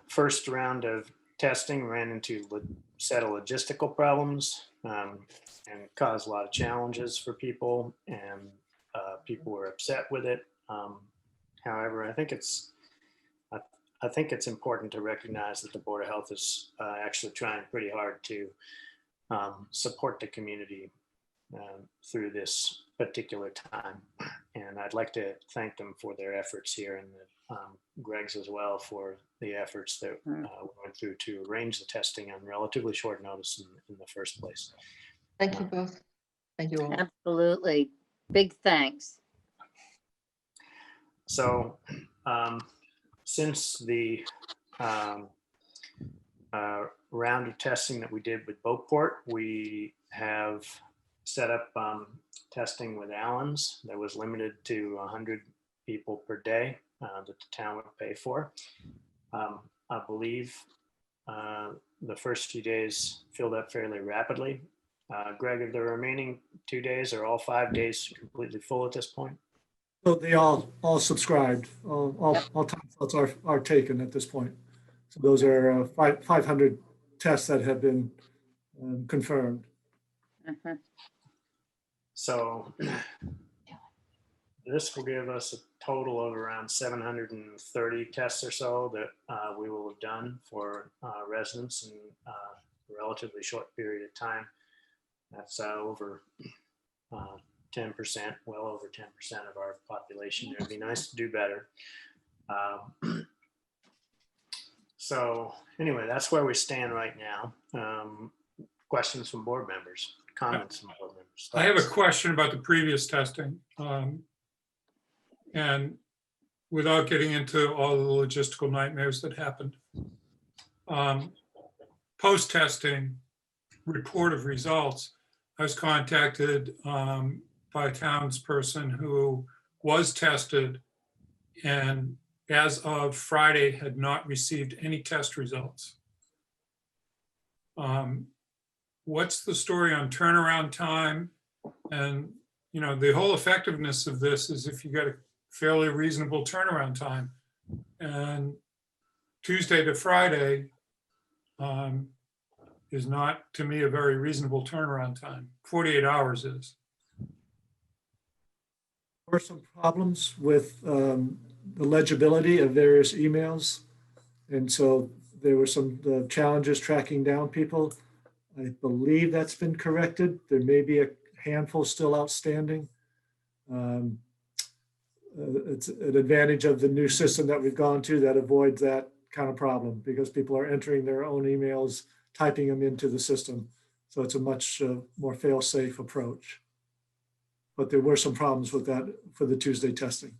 first round of testing ran into a set of logistical problems and caused a lot of challenges for people, and people were upset with it. However, I think it's important to recognize that the Board of Health is actually trying pretty hard to support the community through this particular time. And I'd like to thank them for their efforts here, and Greg's as well for the efforts that we went through to arrange the testing on relatively short notice in the first place. Thank you both. Thank you all. Absolutely. Big thanks. So since the round of testing that we did with Boatport, we have set up testing with Allen's that was limited to 100 people per day that the town would pay for. I believe the first few days filled up fairly rapidly. Greg, are the remaining 2 days or all 5 days completely full at this point? So they all subscribed, all time slots are taken at this point. So those are 500 tests that have been confirmed. So this will give us a total of around 730 tests or so that we will have done for residents in a relatively short period of time. That's over 10%, well over 10% of our population. It would be nice to do better. So anyway, that's where we stand right now. Questions from board members, comments from board members. I have a question about the previous testing. And without getting into all the logistical nightmares that happened. Post-testing report of results, I was contacted by a townsperson who was tested and as of Friday had not received any test results. What's the story on turnaround time? And you know, the whole effectiveness of this is if you got a fairly reasonable turnaround time. And Tuesday to Friday is not, to me, a very reasonable turnaround time. 48 hours is. There were some problems with the legibility of various emails. And so there were some challenges tracking down people. I believe that's been corrected. There may be a handful still outstanding. Um, it's an advantage of the new system that we've gone to that avoids that kind of problem because people are entering their own emails, typing them into the system. So it's a much more fail-safe approach. But there were some problems with that for the Tuesday testing.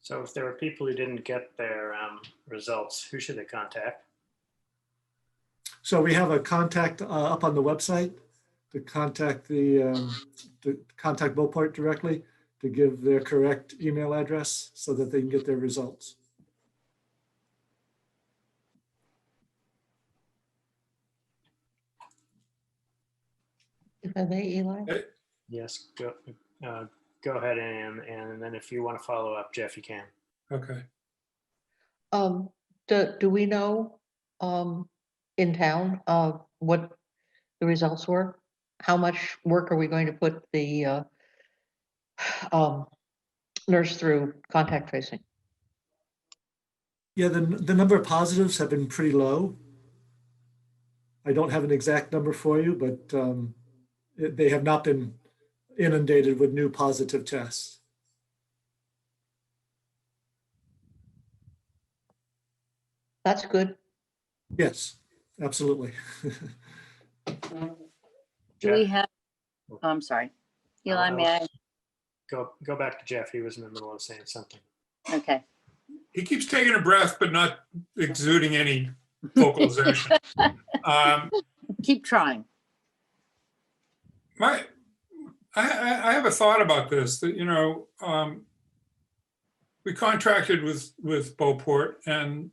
So if there were people who didn't get their results, who should they contact? So we have a contact up on the website to contact to contact Beauport directly to give their correct email address so that they can get their results. If I may, Eli? Yes, go ahead, and then if you want to follow up, Jeff, you can. Okay. Do we know in town what the results were? How much work are we going to put the nurse through contact tracing? Yeah, the number of positives have been pretty low. I don't have an exact number for you, but they have not been inundated with new positive tests. That's good. Yes, absolutely. Do we have, oh, I'm sorry. Eli, may I? Go back to Jeff. He was in the middle of saying something. Okay. He keeps taking a breath, but not exuding any vocalization. Keep trying. I have a thought about this, that, we contracted with Beauport, and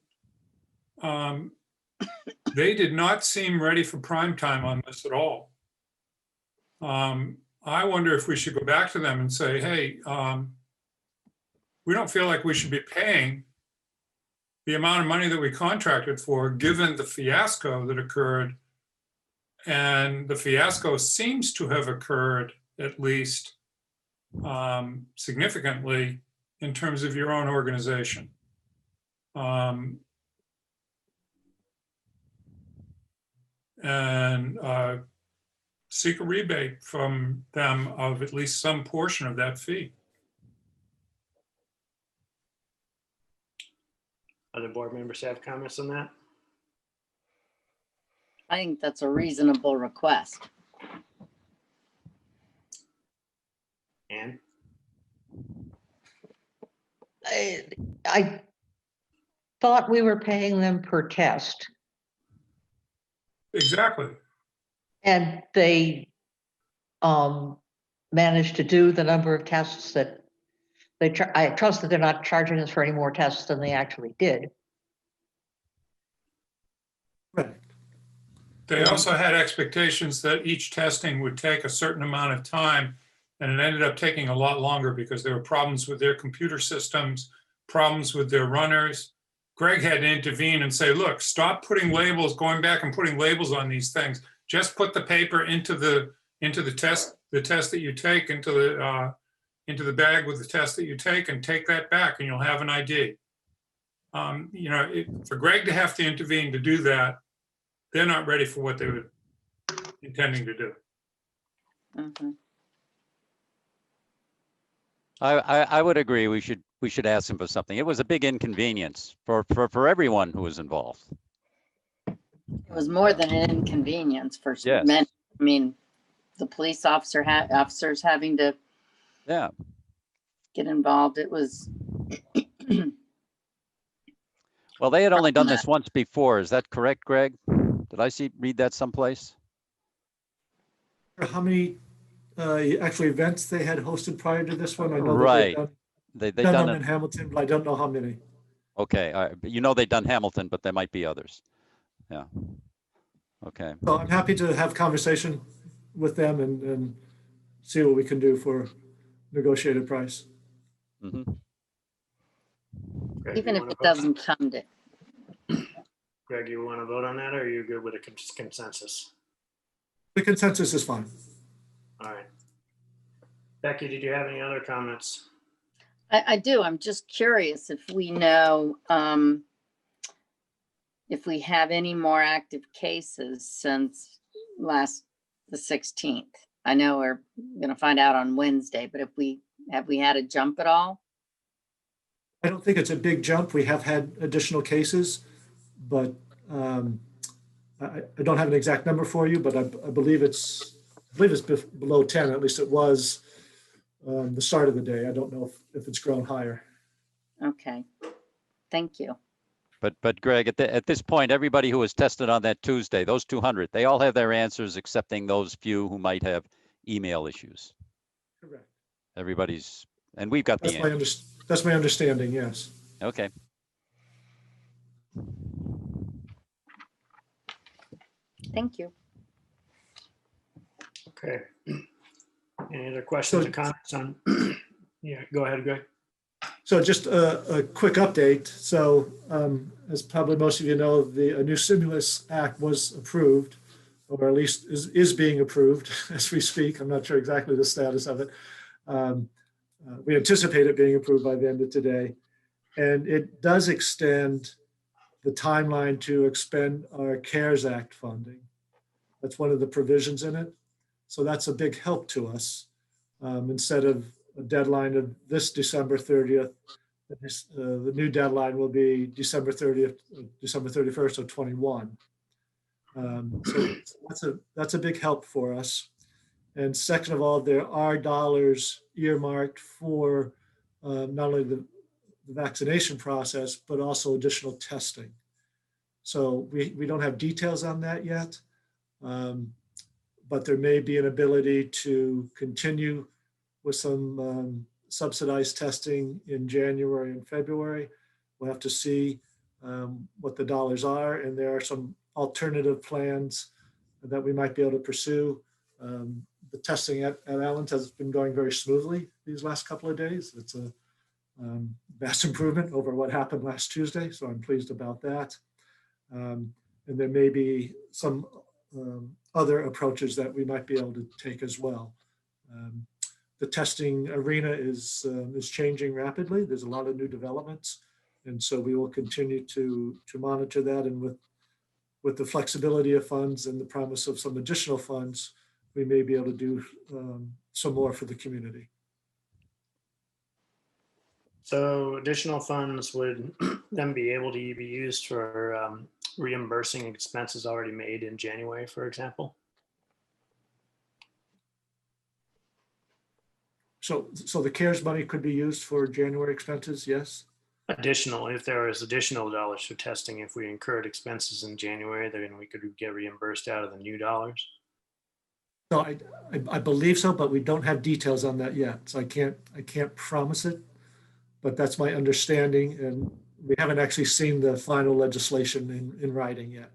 they did not seem ready for prime time on this at all. I wonder if we should go back to them and say, hey, we don't feel like we should be paying the amount of money that we contracted for, given the fiasco that occurred. And the fiasco seems to have occurred, at least significantly, in terms of your own organization. And seek a rebate from them of at least some portion of that fee. Other board members have comments on that? I think that's a reasonable request. Ann? I thought we were paying them per test, Exactly. and they managed to do the number of tests that I trust that they're not charging us for any more tests than they actually did. Right. They also had expectations that each testing would take a certain amount of time, and it ended up taking a lot longer because there were problems with their computer systems, problems with their runners. Greg had to intervene and say, look, stop putting labels, going back and putting labels on these things. Just put the paper into the test that you take, into the bag with the test that you take, and take that back, and you'll have an ID. For Greg to have to intervene to do that, they're not ready for what they were intending to do. Mhm. I would agree. We should ask them for something. It was a big inconvenience for everyone who was involved. It was more than an inconvenience for Yes. many. I mean, the police officers having to Yeah. get involved. It was. Well, they had only done this once before. Is that correct, Greg? Did I read that someplace? How many actually events they had hosted prior to this one? I know Right. that They've they've done done them it. in Hamilton, but I don't know how many. Okay. All right. But they've done Hamilton, but there might be others. Yeah. Okay. So I'm happy to have conversation with them and see what we can do for negotiated price. Mm-hmm. Greg, Even you if wanna it vote? doesn't come to, Greg, you want to vote on that, or are you good with a consensus? The consensus is fine. All right. Becky, did you have any other comments? I do. I'm just curious if we know if we have any more active cases since the 16th. I know we're gonna find out on Wednesday, but have we had a jump at all? I don't think it's a big jump. We have had additional cases, but I don't have an exact number for you, but I believe it's below 10. At least it was the start of the day. I don't know if it's grown higher. Okay, thank you. But Greg, at this point, everybody who was tested on that Tuesday, those 200, they all have their answers, excepting those few who might have email issues. Correct. Everybody's, and we've got the answer. That's my understanding, yes. Okay. Thank you. Okay. Any other questions So- or comments on? Yeah, go ahead, Greg. So just a quick update. So as probably most of you know, a new stimulus act was approved, or at least is being approved as we speak. I'm not sure exactly the status of it. We anticipate it being approved by the end of today. And it does extend the timeline to expend our CARES Act funding. That's one of the provisions in it. So that's a big help to us. Instead of a deadline of this December 30th, the new deadline will be December 30th, December 31st of 21. So that's a big help for us. And second of all, there are dollars earmarked for not only the vaccination process, but also additional testing. So we don't have details on that yet, but there may be an ability to continue with some subsidized testing in January and February. We'll have to see what the dollars are, and there are some alternative plans that we might be able to pursue. The testing at Allen's has been going very smoothly these last couple of days. It's a vast improvement over what happened last Tuesday, so I'm pleased about that. And there may be some other approaches that we might be able to take as well. The testing arena is changing rapidly. There's a lot of new developments, and so we will continue to monitor that. And with the flexibility of funds and the promise of some additional funds, we may be able to do some more for the community. So additional funds would then be able to be used for reimbursing expenses already made in January, for example? So the CARES money could be used for January expenses, yes? Additional, if there is additional dollars for testing, if we incurred expenses in January, then we could get reimbursed out of the new dollars? No, I believe so, but we don't have details on that yet. So I can't promise it, but that's my understanding. And we haven't actually seen the final legislation in writing yet.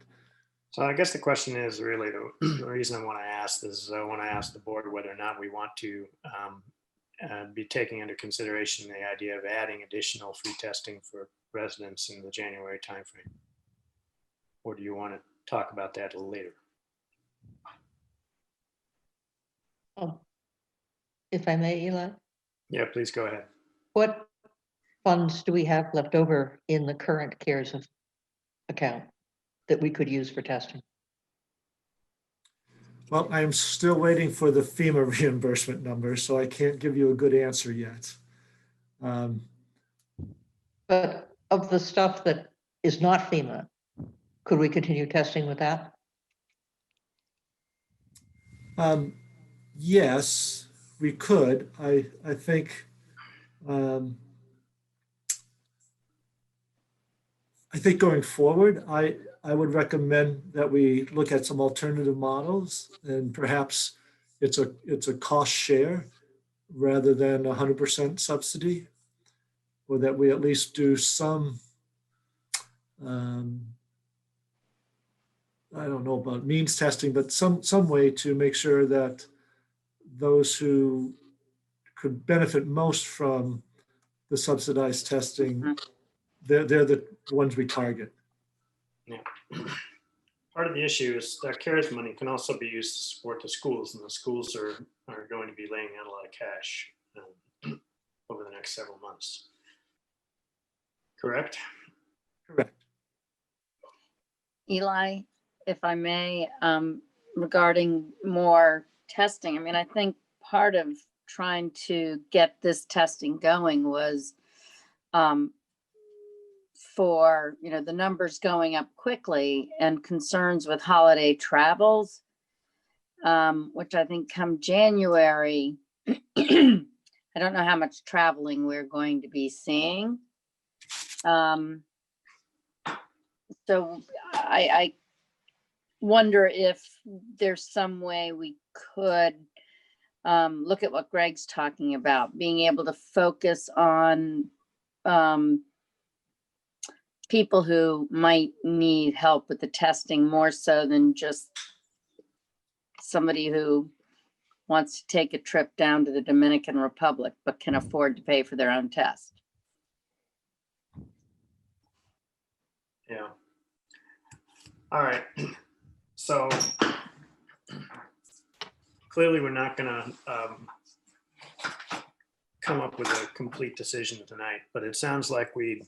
So I guess the question is really the reason I want to ask this is I want to ask the board whether or not we want to be taking into consideration the idea of adding additional free testing for residents in the January timeframe. Or do you want to talk about that a little later? If I may, Eli, Yeah, please go ahead. what funds do we have left over in the current CARES account that we could use for testing? Well, I'm still waiting for the FEMA reimbursement numbers, so I can't give you a good answer yet. But of the stuff that is not FEMA, could we continue testing with that? Yes, we could. I think going forward, I would recommend that we look at some alternative models, and perhaps it's a cost share rather than 100% subsidy, or that we at least do some, I don't know about means testing, but some way to make sure that those who could benefit most from the subsidized testing, they're the ones we target. Yeah. Part of the issue is that CARES money can also be used to support the schools, and the schools are going to be laying out a lot of cash over the next several months. Correct? Correct. Eli, if I may, regarding more testing. I mean, I think part of trying to get this testing going was for, the numbers going up quickly and concerns with holiday travels, which I think come January, I don't know how much traveling we're going to be seeing. So I wonder if there's some way we could look at what Greg's talking about, being able to focus on people who might need help with the testing more so than just somebody who wants to take a trip down to the Dominican Republic but can afford to pay for their own test. Yeah. All right. So clearly we're not gonna come up with a complete decision tonight, but it sounds like we'd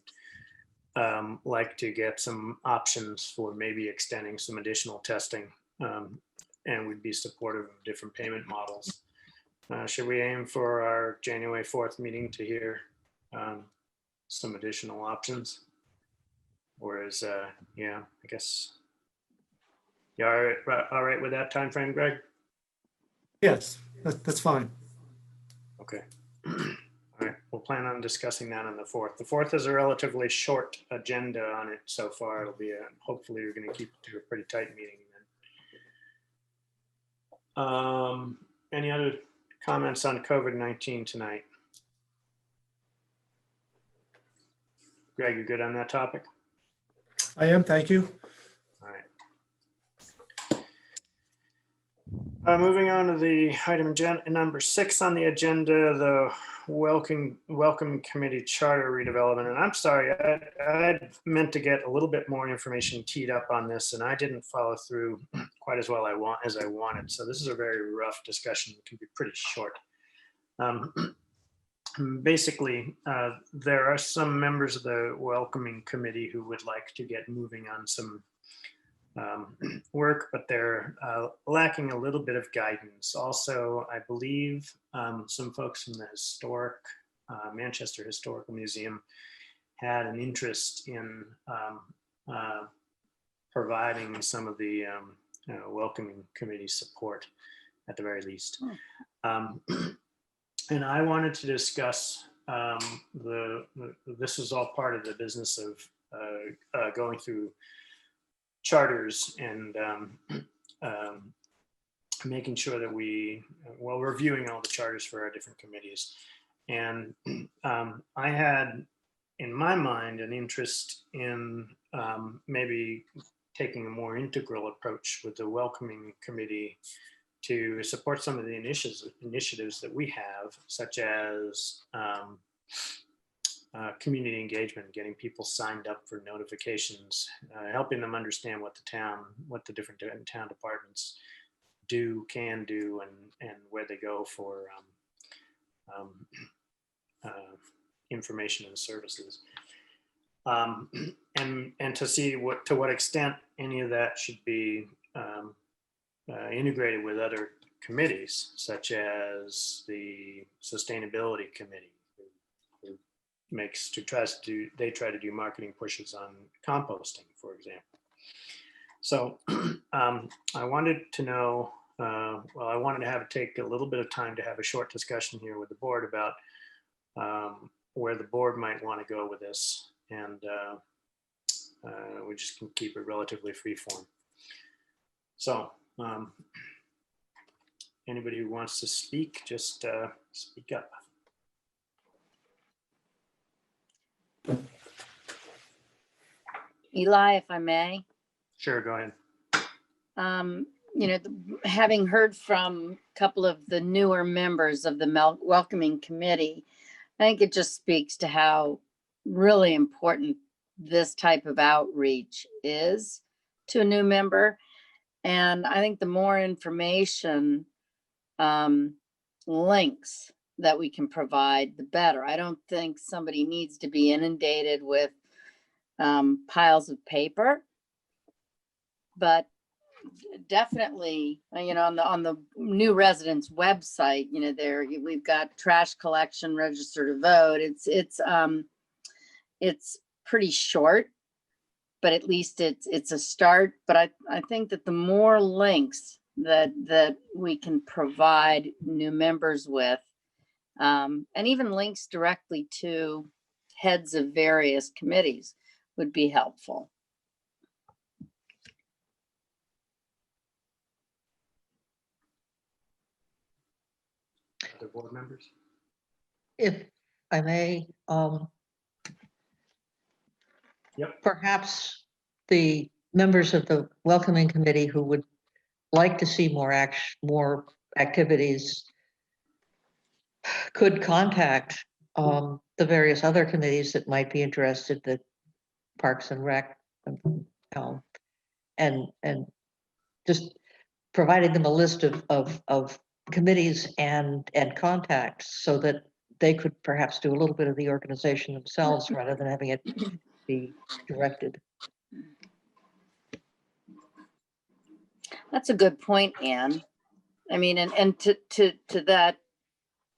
like to get some options for maybe extending some additional testing, and we'd be supportive of different payment models. Should we aim for our January 4th meeting to hear some additional options? Or is, yeah, I guess, you all right with that time frame, Greg? Yes, that's fine. Okay. All right, we'll plan on discussing that on the 4th. The 4th is a relatively short agenda on it so far. It'll be hopefully we're going to keep it to a pretty tight meeting then. Any other comments on COVID-19 tonight? Greg, you good on that topic? I am, thank you. All right. Moving on to the item number 6 on the agenda, the Welcome Committee Charter redevelopment. And I'm sorry, I meant to get a little bit more information teed up on this, and I didn't follow through quite as well as I wanted. So this is a very rough discussion. It can be pretty short. Basically, there are some members of the Welcoming Committee who would like to get moving on some work, but they're lacking a little bit of guidance. Also, I believe some folks from the historic Manchester Historical Museum had an interest in providing some of the Welcoming Committee support at the very least. And I wanted to discuss this is all part of the business of going through charters and making sure that reviewing all the charters for our different committees. And I had in my mind an interest in maybe taking a more integral approach with the Welcoming Committee to support some of the initiatives that we have, such as community engagement, getting people signed up for notifications, helping them understand what the different town departments can do, and where they go for information and services, and to see to what extent any of that should be integrated with other committees, such as the Sustainability Committee, they try to do marketing pushes on composting, for example. So I wanted to know, I wanted to take a little bit of time to have a short discussion here with the board about where the board might want to go with this, and we just can keep it relatively free form. So anybody who wants to speak, just speak up. Eli, if I may. Sure, go ahead. Having heard from a couple of the newer members of the Welcoming Committee, I think it just speaks to how really important this type of outreach is to a new member. And I think the more information, links that we can provide, the better. I don't think somebody needs to be inundated with piles of paper, but definitely, on the new residents website, we've got trash collection, register to vote. It's pretty short, but at least it's a start. But I think that the more links that we can provide new members with, and even links directly to heads of various committees would be helpful. Other board members? If I may, Yep. perhaps the members of the welcoming committee who would like to see more activities could contact the various other committees that might be interested, the Parks and Rec, and just providing them a list of committees and contacts so that they could perhaps do a little bit of the organization themselves rather than having it be directed. That's a good point, Anne. I mean, and to that,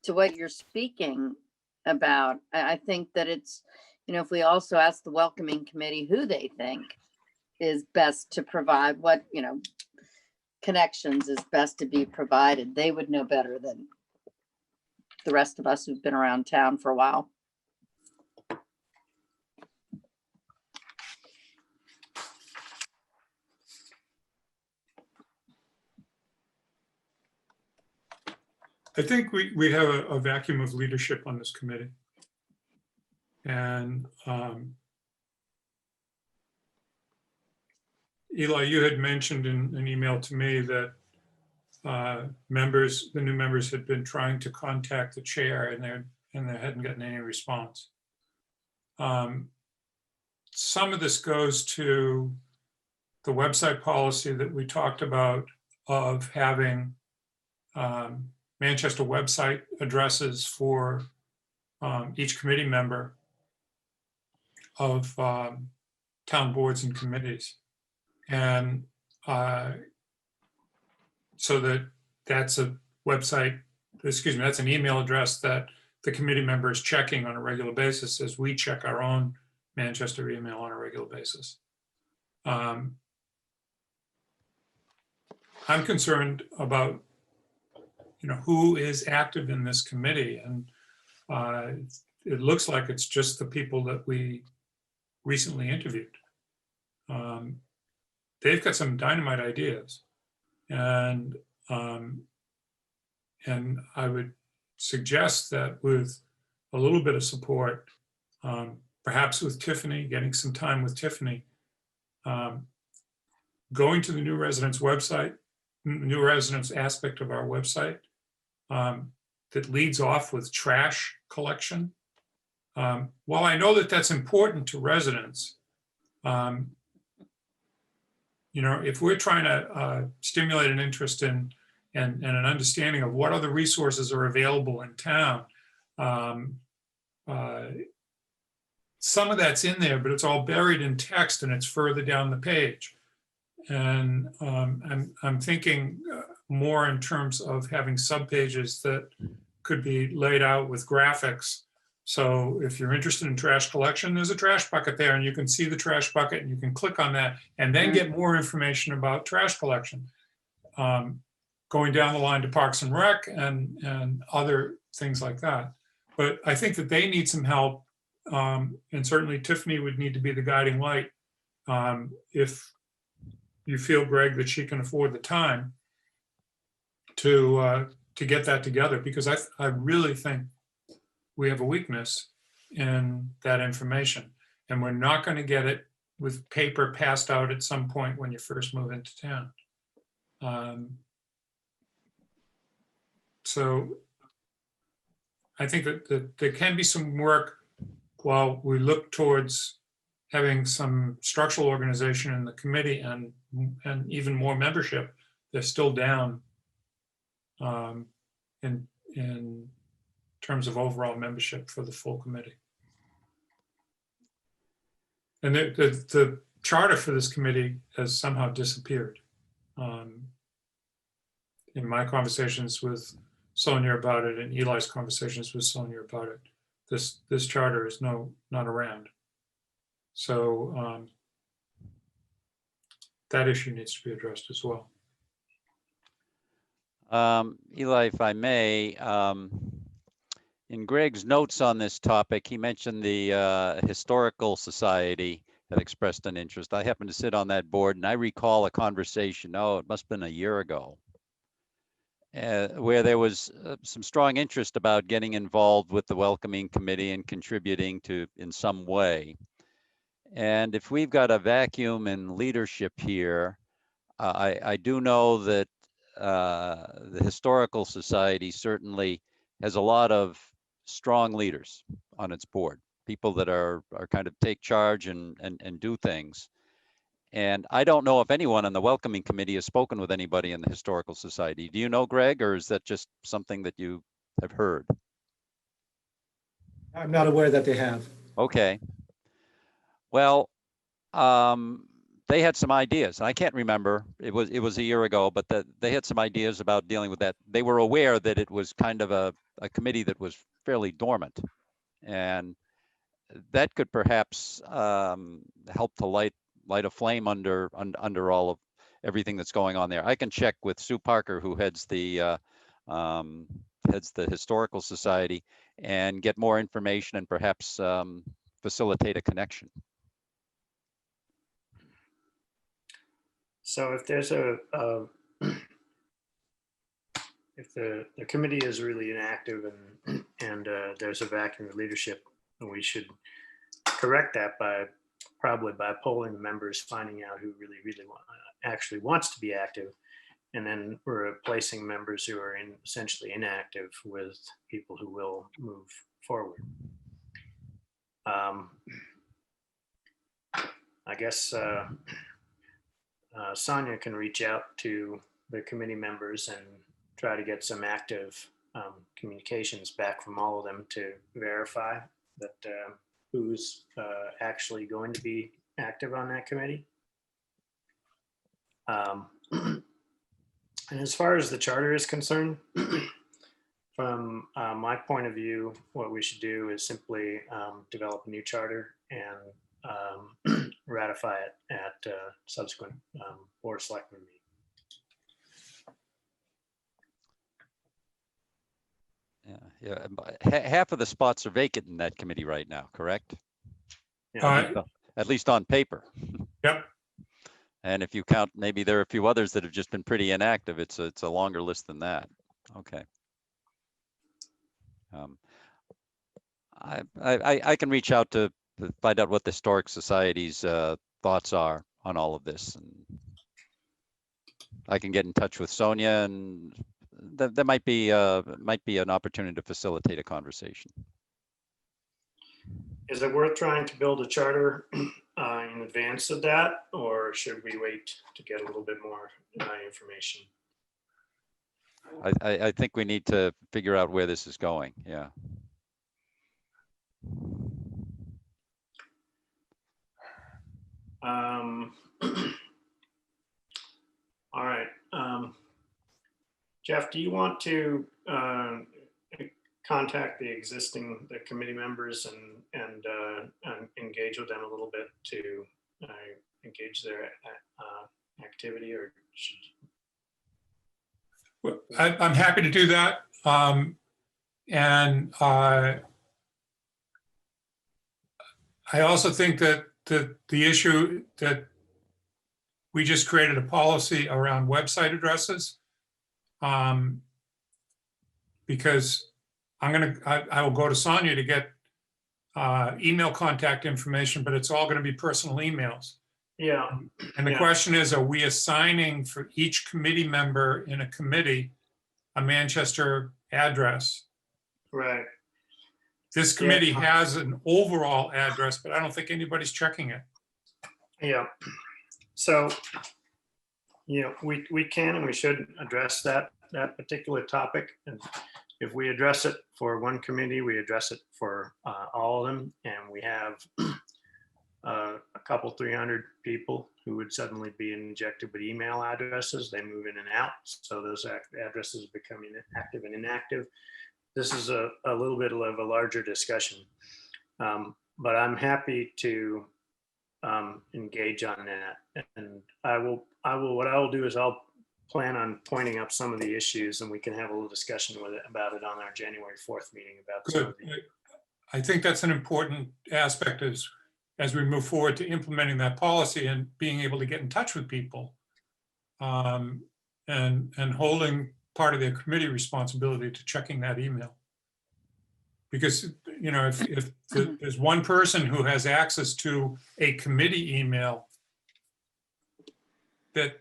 to what you're speaking about, I think that it's, if we also ask the welcoming committee who they think is best to provide what, connections is best to be provided, they would know better than the rest of us who've been around town for a while. I think we have a vacuum of leadership on this committee. And Eli, you had mentioned in an email to me that the new members had been trying to contact the chair and they hadn't gotten any response. Some of this goes to the website policy that we talked about of having Manchester website addresses for each committee member of town boards and committees. And so that's a website, that's an email address that the committee member is checking on a regular basis as we check our own Manchester email on a regular basis. I'm concerned about who is active in this committee, and it looks like it's just the people that we recently interviewed. They've got some dynamite ideas, and I would suggest that with a little bit of support, perhaps with Tiffany, getting some time with Tiffany, going to the new residents website, new residents aspect of our website, that leads off with trash collection. While I know that that's important to residents, if we're trying to stimulate an interest in and an understanding of what other resources are available in town, some of that's in there, but it's all buried in text and it's further down the page. And I'm thinking more in terms of having subpages that could be laid out with graphics. So if you're interested in trash collection, there's a trash bucket there and you can see the trash bucket and you can click on that and then get more information about trash collection. Going down the line to Parks and Rec and other things like that. But I think that they need some help, and certainly Tiffany would need to be the guiding light if you feel, Greg, that she can afford the time to get that together, because I really think we have a weakness in that information, and we're not going to get it with paper passed out at some point when you first move into town. So I think that there can be some work while we look towards having some structural organization in the committee and even more membership. They're still down in terms of overall membership for the full committee. And the charter for this committee has somehow disappeared. In my conversations with Sonia about it and Eli's conversations with Sonia about it, this charter is not around. So that issue needs to be addressed as well. Eli, if I may, in Greg's notes on this topic, he mentioned the Historical Society had expressed an interest. I happen to sit on that board, and I recall a conversation, it must have been a year ago, where there was some strong interest about getting involved with the welcoming committee and contributing to in some way. And if we've got a vacuum in leadership here, I do know that the Historical Society certainly has a lot of strong leaders on its board, people that are kind of take charge and do things. And I don't know if anyone on the welcoming committee has spoken with anybody in the Historical Society. Do you know, Greg, or is that just something that you have heard? I'm not aware that they have. Okay. Well, they had some ideas. I can't remember. It was a year ago, but they had some ideas about dealing with that. They were aware that it was kind of a committee that was fairly dormant, and that could perhaps help to light a flame under all of everything that's going on there. I can check with Sue Parker, who heads the Historical Society, and get more information and perhaps facilitate a connection. So if there's if the committee is really inactive and there's a vacuum of leadership, we should correct that probably by polling the members, finding out who really actually wants to be active, and then replacing members who are essentially inactive with people who will move forward. I guess Sonia can reach out to the committee members and try to get some active communications back from all of them to verify that who's actually going to be active on that committee. And as far as the charter is concerned, from my point of view, what we should do is simply develop a new charter and ratify it at subsequent Board of Selectmen meeting. Yeah. Half of the spots are vacant in that committee right now, correct? Yeah. At least on paper. Yep. And if you count, maybe there are a few others that have just been pretty inactive. It's a longer list than that. Okay. I can reach out to find out what the Historic Society's thoughts are on all of this, and I can get in touch with Sonia, and there might be an opportunity to facilitate a conversation. Is it worth trying to build a charter in advance of that, or should we wait to get a little bit more information? I think we need to figure out where this is going. Yeah. All right. Jeff, do you want to contact the committee members and engage with them a little bit to engage their activity, or should... Well, I'm happy to do that. And I also think that the issue that we just created a policy around website addresses, because I will go to Sonia to get email contact information, but it's all going to be personal emails. Yeah. And the question is, are we assigning for each committee member in a committee a Manchester address? Right. This committee has an overall address, but I don't think anybody's checking it. Yeah. So, we can and we should address that particular topic. And if we address it for one committee, we address it for all of them. And we have a couple, 300 people who would suddenly be injected with email addresses. They move in and out. So those addresses are becoming active and inactive. This is a little bit of a larger discussion. But I'm happy to engage on that. And what I will do is I'll plan on pointing up some of the issues, and we can have a little discussion about it on our January 4th meeting about some Good. of the, I think that's an important aspect as we move forward to implementing that policy and being able to get in touch with people, and holding part of their committee responsibility to checking that email. Because, you know, if there's one person who has access to a committee email, that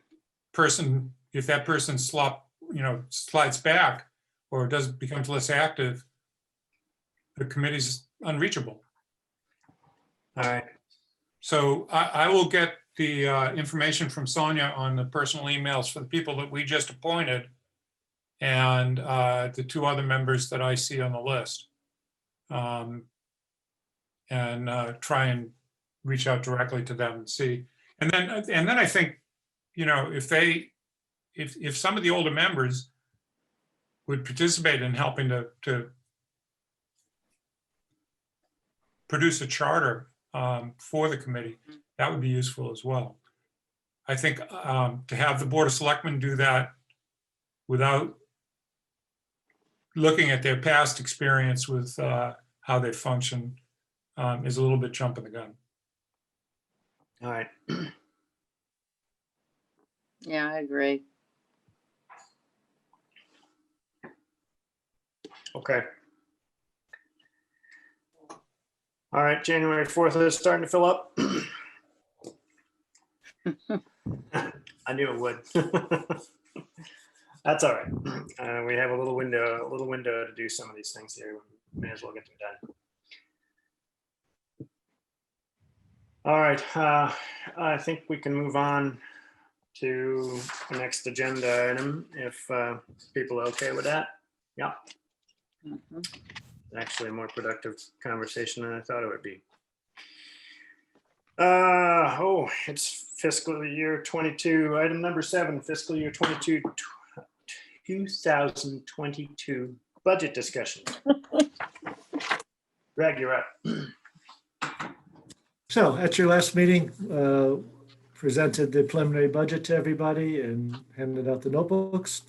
person, if that person slides back or becomes less active, the committee's unreachable. all right. So I will get the information from Sonia on the personal emails for the people that we just appointed and the 2 other members that I see on the list. And try and reach out directly to them and see. And then I think, you know, if some of the older members would participate in helping to produce a charter for the committee, that would be useful as well. I think to have the Board of Selectmen do that without looking at their past experience with how they function is a little bit jumping the gun. All right. Yeah, I agree. Okay. All right, January 4th is starting to fill up. I knew it would. That's all right. We have a little window to do some of these things here. We may as well get them done. All right, I think we can move on to the next agenda item if people are okay with that. Yeah, Mhm. actually a more productive conversation than I thought it would be. It's fiscal year 22, item number 7, fiscal year 2022 budget discussion. Greg, you're up. So at your last meeting, presented the preliminary budget to everybody and handed out the notebooks.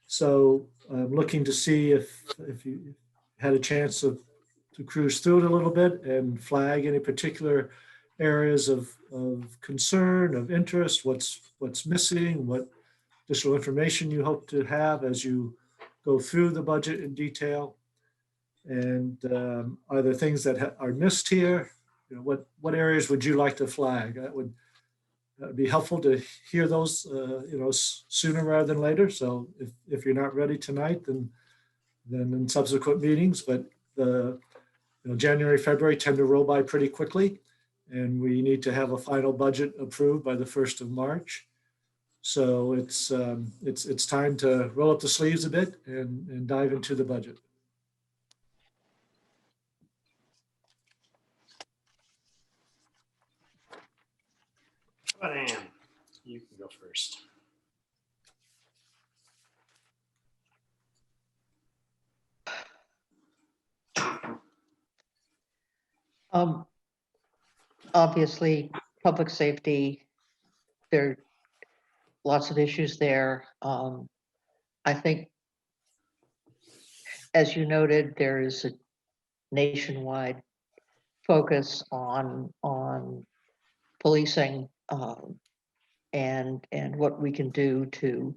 So I'm looking to see if you had a chance to cruise through it a little bit and flag any particular areas of concern, of interest, what's missing, what additional information you hope to have as you go through the budget in detail. And are there things that are missed here? You know, what areas would you like to flag? That would be helpful to hear those, sooner rather than later. So if you're not ready tonight, then in subsequent meetings. But January, February tend to roll by pretty quickly, and we need to have a final budget approved by the 1st of March. So it's time to roll up the sleeves a bit and dive into the budget. How about Ann? You can go first. Obviously, public safety, there are lots of issues there. I think, as you noted, there is a nationwide focus on policing and what we can do to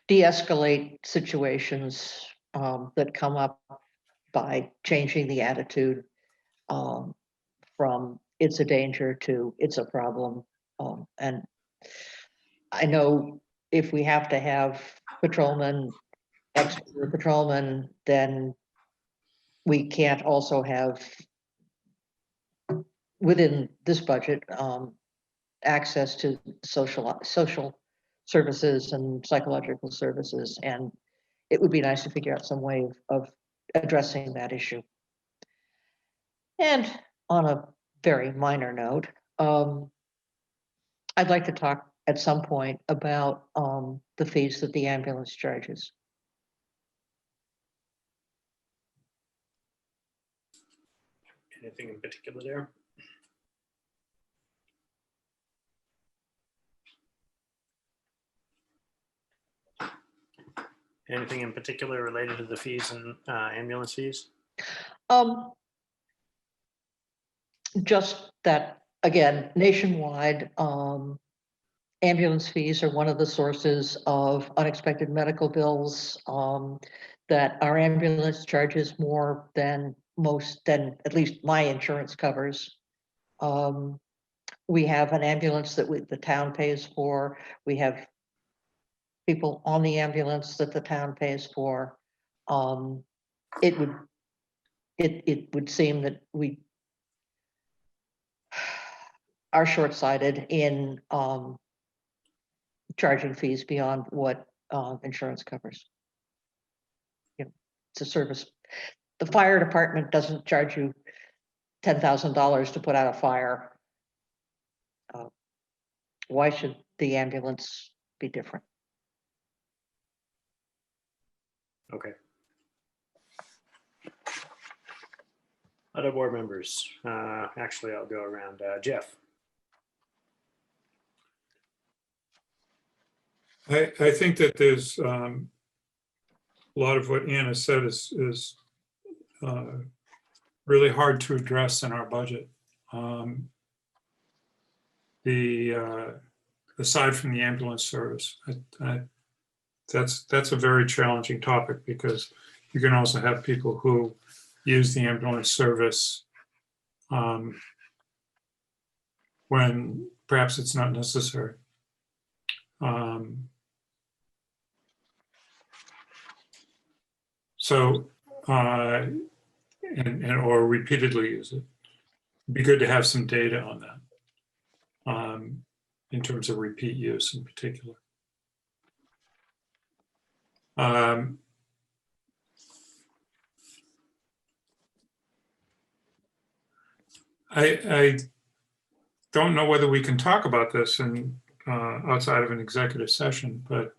de-escalate situations that come up by changing the attitude from it's a danger to it's a problem. And I know if we have to have patrolmen, extra patrolmen, then we can't also have within this budget access to social services and psychological services. And it would be nice to figure out some way of addressing that issue. And on a very minor note, I'd like to talk at some point about the fees that the ambulance charges. Anything in particular there? Anything in particular related to the fees and ambulance fees? Just that, again, nationwide, ambulance fees are one of the sources of unexpected medical bills, that our ambulance charges more than at least my insurance covers. We have an ambulance that the town pays for. We have people on the ambulance that the town pays for. It would seem that we are short-sighted in charging fees beyond what insurance covers. You know, it's a service. The fire department doesn't charge you $10,000 to put out a fire. Why should the ambulance be different? Okay. Other board members? Actually, I'll go around. Jeff? I think that there's a lot of what Anna said is really hard to address in our budget. Aside from the ambulance service, that's a very challenging topic, because you can also have people who use the ambulance service when perhaps it's not necessary. Or repeatedly use it. It'd be good to have some data on that, in terms of repeat use in particular. I don't know whether we can talk about this in outside of an executive session, but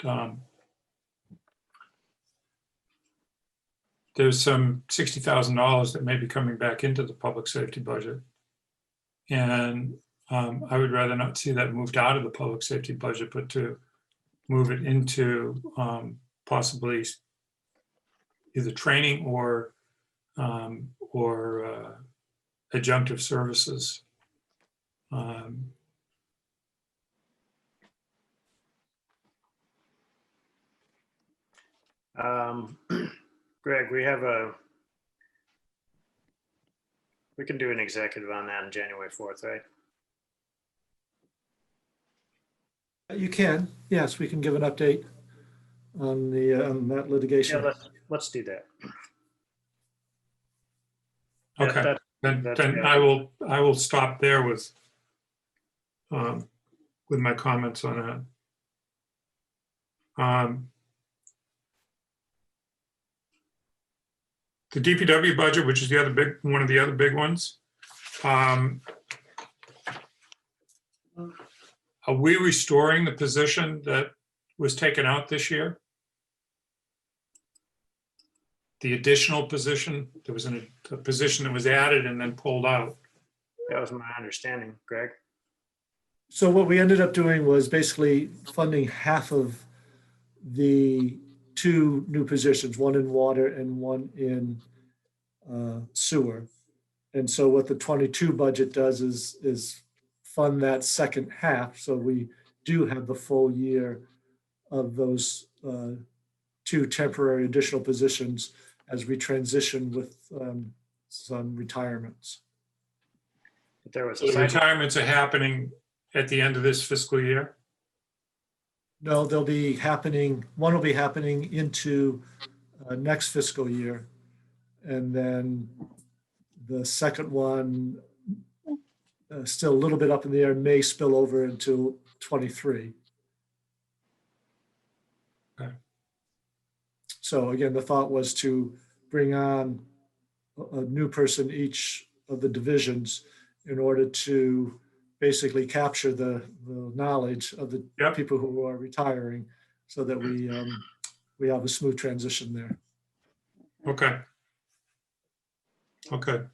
there's some $60,000 that may be coming back into the public safety budget. And I would rather not see that moved out of the public safety budget, but to move it into possibly either training or adjunctive services. Greg, we can do an executive on that on January 4th, right? You can, yes, we can give an update on that litigation. Yeah, let's do that. Okay, then I will stop there with my comments on that. The DPW budget, which is one of the other big ones. Are we restoring the position that was taken out this year? The additional position, there was a position that was added and then pulled out. That was my understanding, Greg. So what we ended up doing was basically funding half of the two new positions, one in water and one in sewer. And so what the 22 budget does is fund that second half. So we do have the full year of those two temporary additional positions as we transition with some retirements. But there was So the retirements are happening at the end of this fiscal year? No, they'll be happening, one will be happening into next fiscal year. And then the second one, still a little bit up in the air, may spill over into 23. Okay. So again, the thought was to bring on a new person each of the divisions in order to basically capture the knowledge of the Yep. people who are retiring so that we have a smooth transition there. Okay. Okay.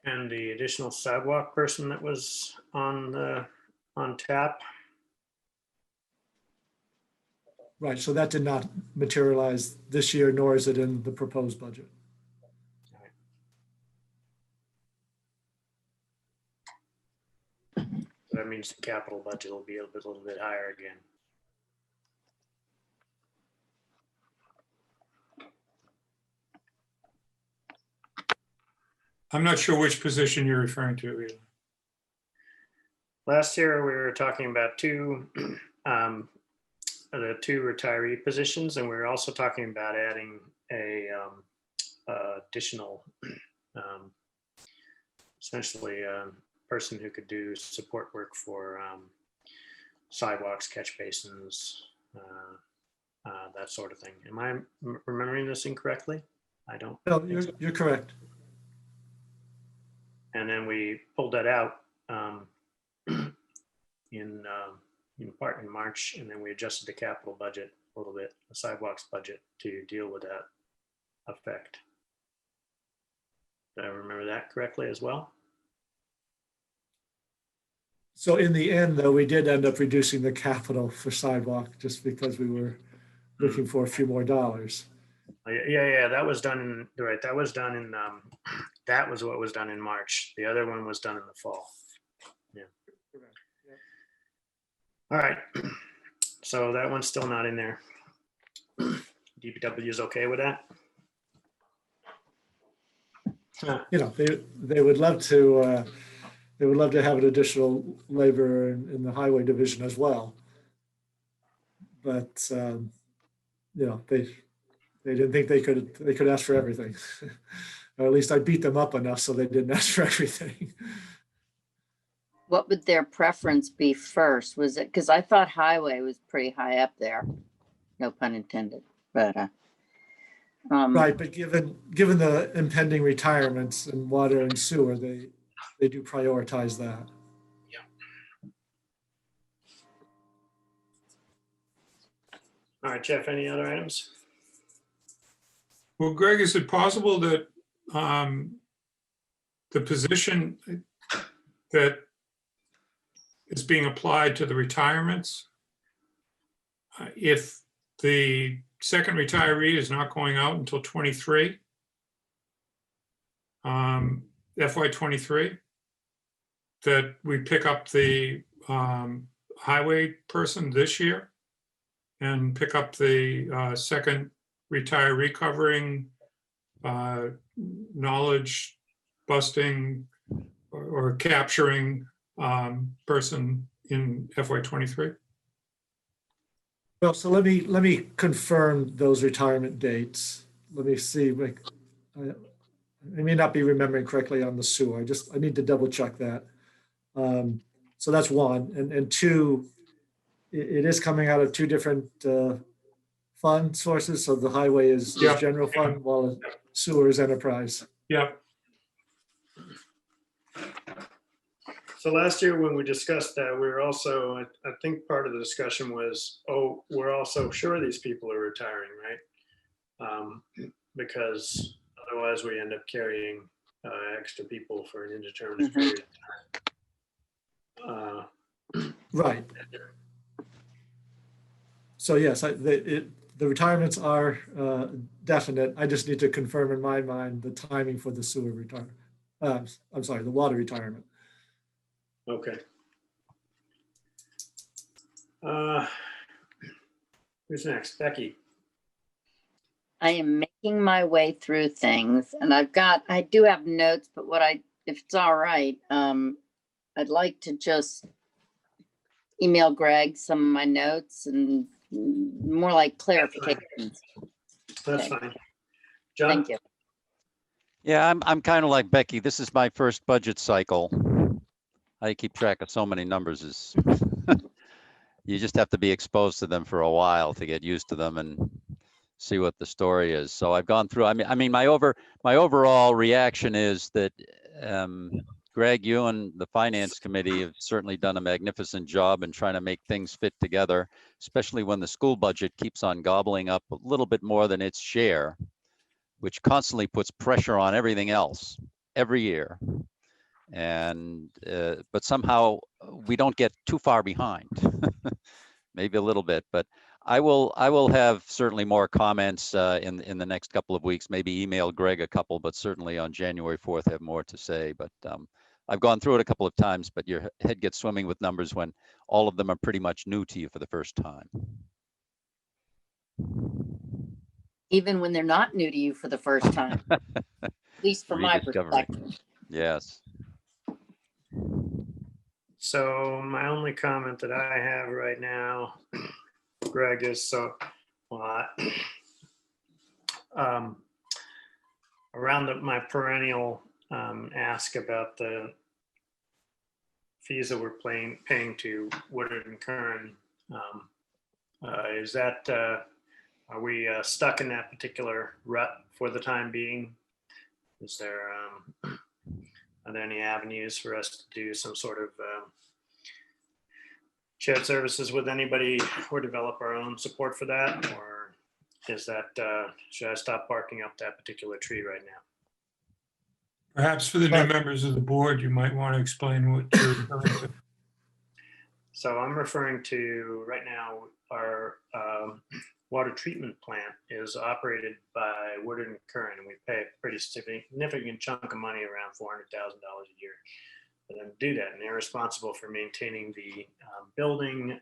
And the additional sidewalk person that was on tap. Right, so that did not materialize this year, nor is it in the proposed budget. That means the capital budget will be a little bit higher again. I'm not sure which position you're referring to. Either. Last year, we were talking about the two retiree positions, and we were also talking about adding a additional, essentially a person who could do support work for sidewalks, catch basins, that sort of thing. Am I remembering this incorrectly? I don't. No, you're correct. And then we pulled that out in part in March, and then we adjusted the capital budget a little bit, the sidewalks budget, to deal with that effect. Did I remember that correctly as well? So in the end, though, we did end up reducing the capital for sidewalk just because we were looking for a few more dollars. Yeah, that was done in, right, that was done in, that was what was done in March. The other one was done in the fall. Yeah. All right, so that one's still not in there. DPW is okay with that? You know, they would love to have an additional labor in the highway division as well. But you know, they didn't think they could ask for everything. Or at least I beat them up enough so they didn't ask for everything. What would their preference be first? Was it, because I thought highway was pretty high up there. No pun intended, but Right, but given the impending retirements in water and sewer, they do prioritize that. Yeah. All right, Jeff, any other items? Well, Greg, is it possible that the position that is being applied to the retirements, if the second retiree is not going out until 23, FY23, that we pick up the highway person this year and pick up the second retiree covering knowledge busting or capturing person in FY23? Well, so let me confirm those retirement dates. Let me see. I may not be remembering correctly on the sewer. I need to double check that. So that's one, and two, it is coming out of two different fund sources. So the highway is general fund, while sewer is enterprise. Yep. So last year when we discussed that, we were also, I think part of the discussion was, oh, we're also sure these people are retiring, right? Because otherwise we end up carrying extra people for an indeterminate period of time. Right. So yes, the retirements are definite. I just need to confirm in my mind the timing for the sewer retirement. I'm sorry, the water retirement. Okay. Who's next? Becky. I am making my way through things, and I do have notes, but if it's all right, I'd like to just email Greg some of my notes and more like clarifications. That's fine. John? Thank you. Yeah, I'm kind of like Becky. This is my first budget cycle. I keep track of so many numbers is you just have to be exposed to them for a while to get used to them and see what the story is. So I've gone through, I mean, my overall reaction is that Greg, you and the Finance Committee have certainly done a magnificent job in trying to make things fit together, especially when the school budget keeps on gobbling up a little bit more than its share, which constantly puts pressure on everything else every year. And but somehow we don't get too far behind. Maybe a little bit, but I will have certainly more comments in the next couple of weeks. Maybe email Greg a couple, but certainly on January 4th have more to say. But I've gone through it a couple of times, but your head gets swimming with numbers when all of them are pretty much new to you for the first time. Even when they're not new to you for the first time, at least from my Rediscovery. perspective. Yes. So my only comment that I have right now, Greg, is around my perennial ask about the fees that we're paying to Woodard and Kern. Is that, are we stuck in that particular rut for the time being? Is there, are there any avenues for us to do some sort of shared services with anybody or develop our own support for that? Or is that, should I stop barking up that particular tree right now? Perhaps for the new members of the board, you might want to explain what you're referring to. So I'm referring to right now, our water treatment plant is operated by Woodard and Kern, and we pay a pretty significant chunk of money, around $400,000 a year for them to do that. And they're responsible for maintaining the building and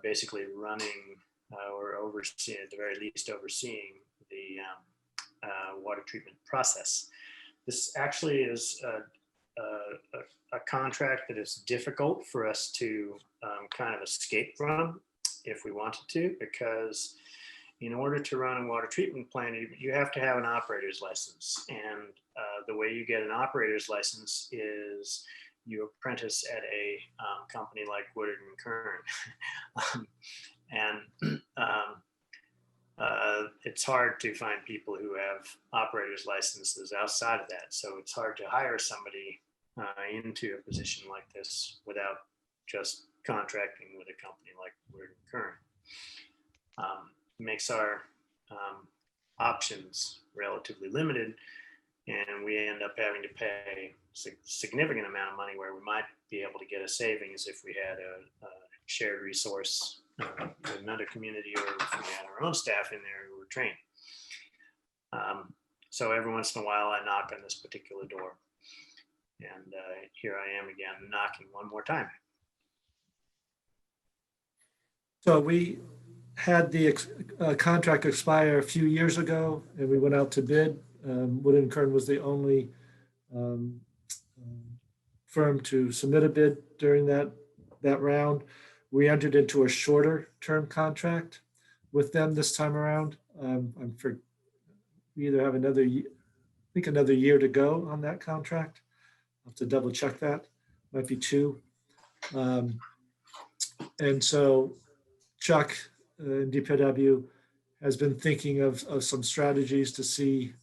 basically running or overseeing, at the very least overseeing the water treatment process. This actually is a contract that is difficult for us to kind of escape from if we wanted to, because in order to run a water treatment plant, you have to have an operator's license. And the way you get an operator's license is you apprentice at a company like Woodard and Kern. It's hard to find people who have operator's licenses outside of that. So it's hard to hire somebody into a position like this without just contracting with a company like Woodard and Kern. Makes our options relatively limited, and we end up having to pay a significant amount of money where we might be able to get a savings if we had a shared resource with another community, or if we had our own staff in there who were trained. So every once in a while I knock on this particular door, and here I am again knocking one more time. So we had the contract expire a few years ago, and we went out to bid. Woodard and Kern was the only firm to submit a bid during that round. We entered into a shorter term contract with them this time around. We either have another year to go on that contract. I'll have to double check that. Might be 2. And so Chuck in DPW has been thinking of some strategies to see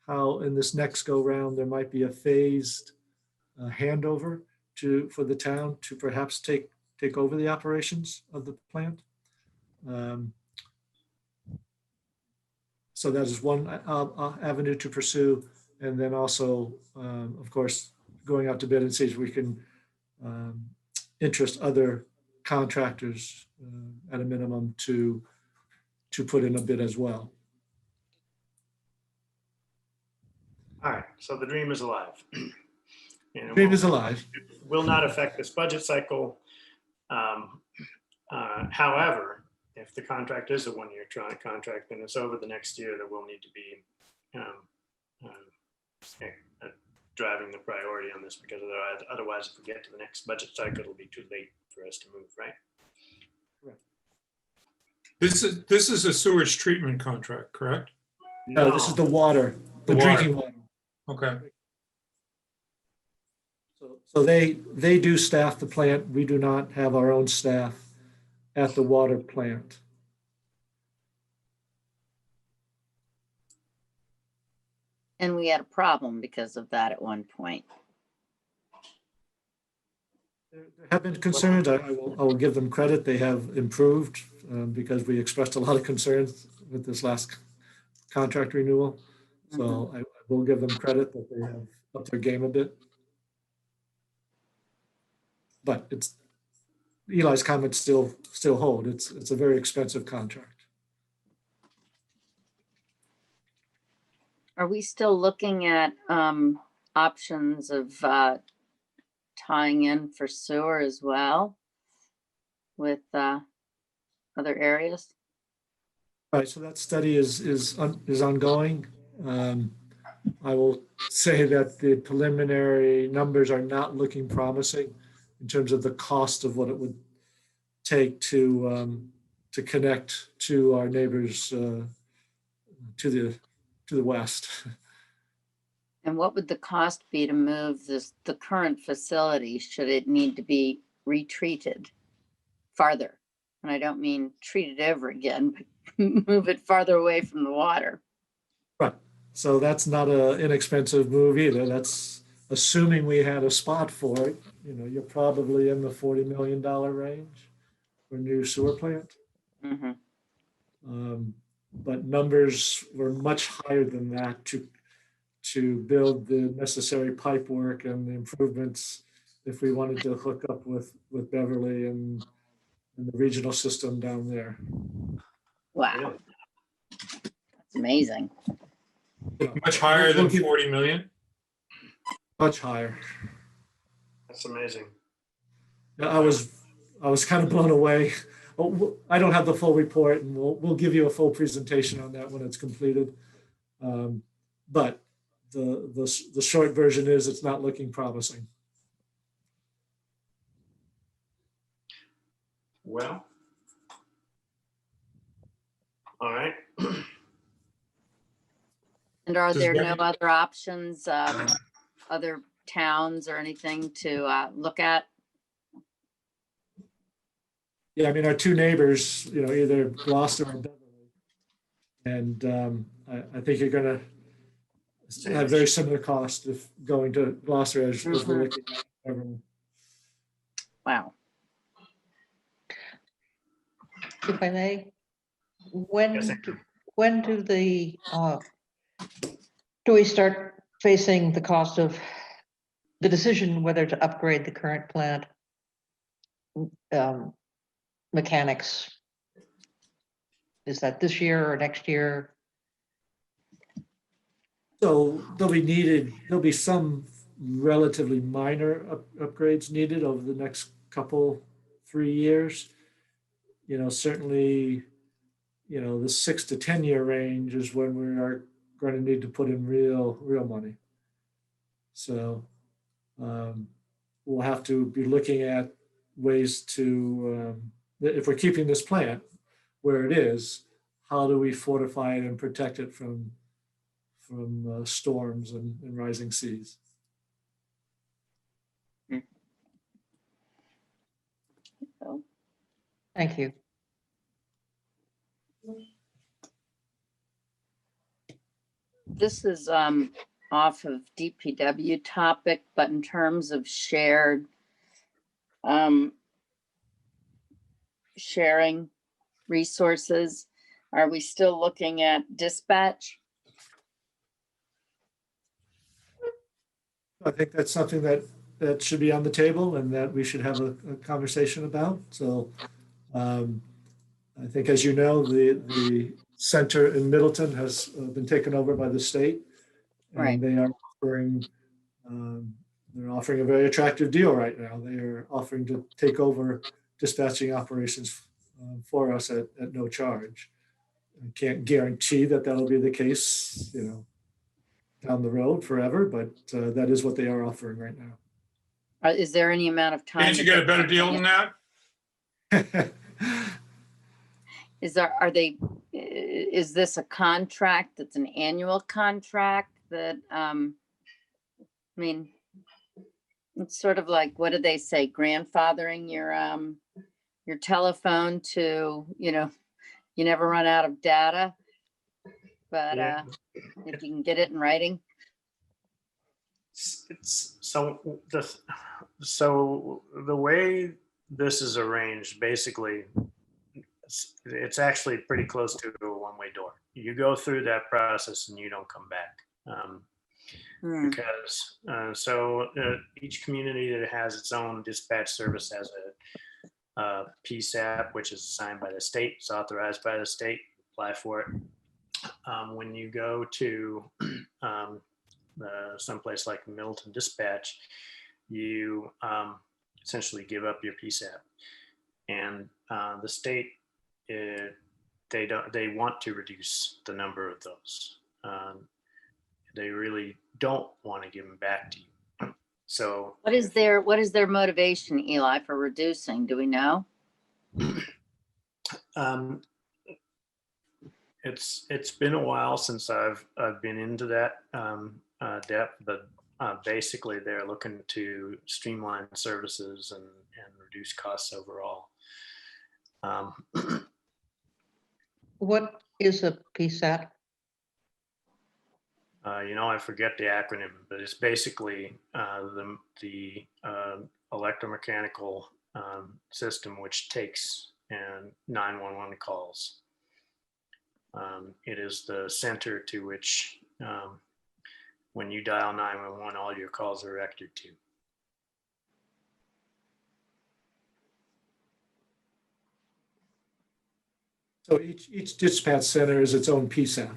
how in this next go round there might be a phased handover for the town to perhaps take over the operations of the plant. So that is one avenue to pursue. And then also, of course, going out to bid and see if we can interest other contractors at a minimum to put in a bid as well. All right, so the dream is alive. Dream is alive. Will not affect this budget cycle. However, if the contract is a one-year contract, then it's over the next year that we'll need to be driving the priority on this, because otherwise, if we get to the next budget cycle, it'll be too late for us to move, right? This is a sewage treatment contract, correct? No, this is the water, the drinking water. Okay. So they do staff the plant. We do not have our own staff at the water plant. And we had a problem because of that at one point. There have been concerns. I will give them credit. They have improved because we expressed a lot of concerns with this last contract renewal. So I will give them credit that they have upped their game a bit. But it's Eli's comments still hold. It's a very expensive contract. Are we still looking at options of tying in for sewer as well with other areas? Right, so that study is ongoing. I will say that the preliminary numbers are not looking promising in terms of the cost of what it would take to connect to our neighbors to the west. And what would the cost be to move the current facility, should it need to be retreated farther? And I don't mean treat it over again, but move it farther away from the water. Right. So that's not an inexpensive move either. That's assuming we had a spot for it. You know, you're probably in the $40 million range for a new sewer plant. Mm-hmm. But numbers were much higher than that to build the necessary pipe work and the improvements if we wanted to hook up with Beverly and the regional system down there. Wow. That's amazing. Much higher than We'll give- 40 million. Much higher. That's amazing. I was kind of blown away. I don't have the full report, and we'll give you a full presentation on that when it's completed. But the short version is it's not looking promising. Well, all right. And are Does there no Becky- other options, other towns or anything to look at? Yeah, I mean, our two neighbors, you know, either Gloucester or Beverly. And I think you're going to have very similar cost if going to Gloucester as we're looking at Beverly. Wow. If I may, when Yes, do we start facing the cost of the decision whether to upgrade the current plant mechanics? Is that this year or next year? So there'll be some relatively minor upgrades needed over the next 3 years. You know, certainly, you know, the 6 to 10 year range is when we are going to need to put in real money. So we'll have to be looking at ways to, if we're keeping this plant where it is, how do we fortify it and protect it from storms and rising seas? Thank you. This is off of DPW topic, but in terms of sharing resources, are we still looking at dispatch? I think that's something that should be on the table and that we should have a conversation about. So I think, as you know, the center in Middleton has been taken over by the state. And Right. they are offering a very attractive deal right now. They are offering to take over dispatching operations for us at no charge. I can't guarantee that that'll be the case, you know, down the road forever, but that is what they are offering right now. Is there any amount of time? Can't you get a better deal than that? Is this a contract that's an annual contract that, I mean, it's sort of like, what do they say, grandfathering your telephone to, you know, you never run out of data, but Yeah. if you can get it in writing. So the way this is arranged, basically, it's actually pretty close to a one-way door. You go through that process and you don't come back. Because each community that has its own dispatch service has a PSAP, which is assigned by the state. It's authorized by the state. Apply for it. When you go to someplace like Middleton Dispatch, you essentially give up your PSAP, and the state they want to reduce the number of those. They really don't want to give them back to you. So what is their motivation, Eli, for reducing? Do we know? It's been a while since I've been into that depth, but basically they're looking to streamline services and reduce costs overall. What is a PSAT? I forget the acronym, but it's basically the electromechanical system which takes 911 calls. It is the center to which, when you dial 911, all your calls are directed to. So each dispatch center is its own PSAP.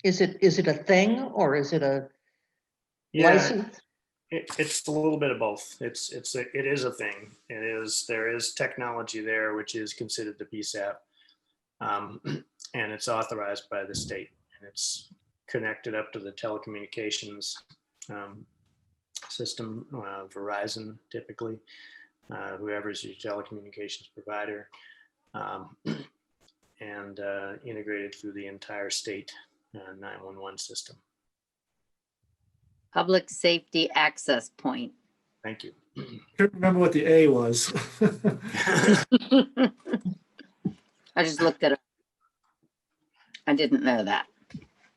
Is it a thing or is it a Yeah, license? it's a little bit of both. It is a thing. There is technology there which is considered the PSAP, and it's authorized by the state, and it's connected up to the telecommunications system, Verizon typically, whoever's your telecommunications provider, and integrated through the entire state 911 system. Public safety access point. Thank you. Couldn't remember what the A was. I just looked it up. I didn't know that.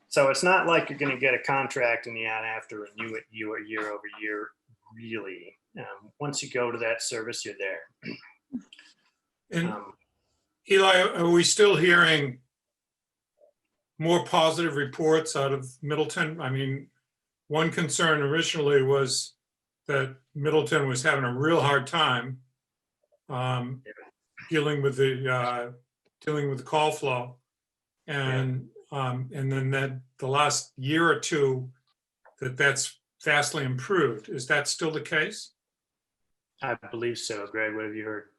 So it's not like you're going to get a contract and you have to renew it year over year, really. Once you go to that service, you're there. And Eli, are we still hearing more positive reports out of Middleton? I mean, one concern originally was that Middleton was having a real hard time dealing with the call flow, and then that the last year or two that's vastly improved. Is that still the case? I believe so. Greg, what have you heard?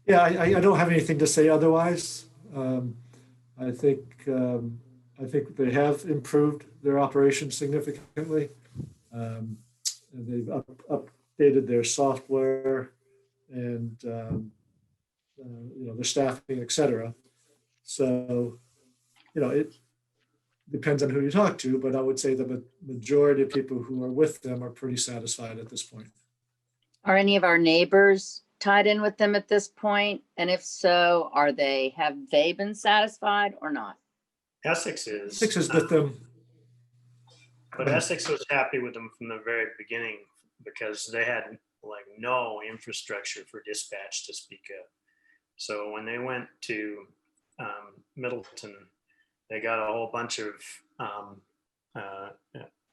Yeah, I don't have anything to say otherwise. I think they have improved their operations significantly. They've updated their software and their staffing, et cetera. So, it depends on who you talk to, but I would say the majority of people who are with them are pretty satisfied at this point. Are any of our neighbors tied in with them at this point? And if so, have they been satisfied or not? Essex is. Essex is with them. But Essex was happy with them from the very beginning because they had no infrastructure for dispatch to speak of. So when they went to Middleton, they got a whole bunch of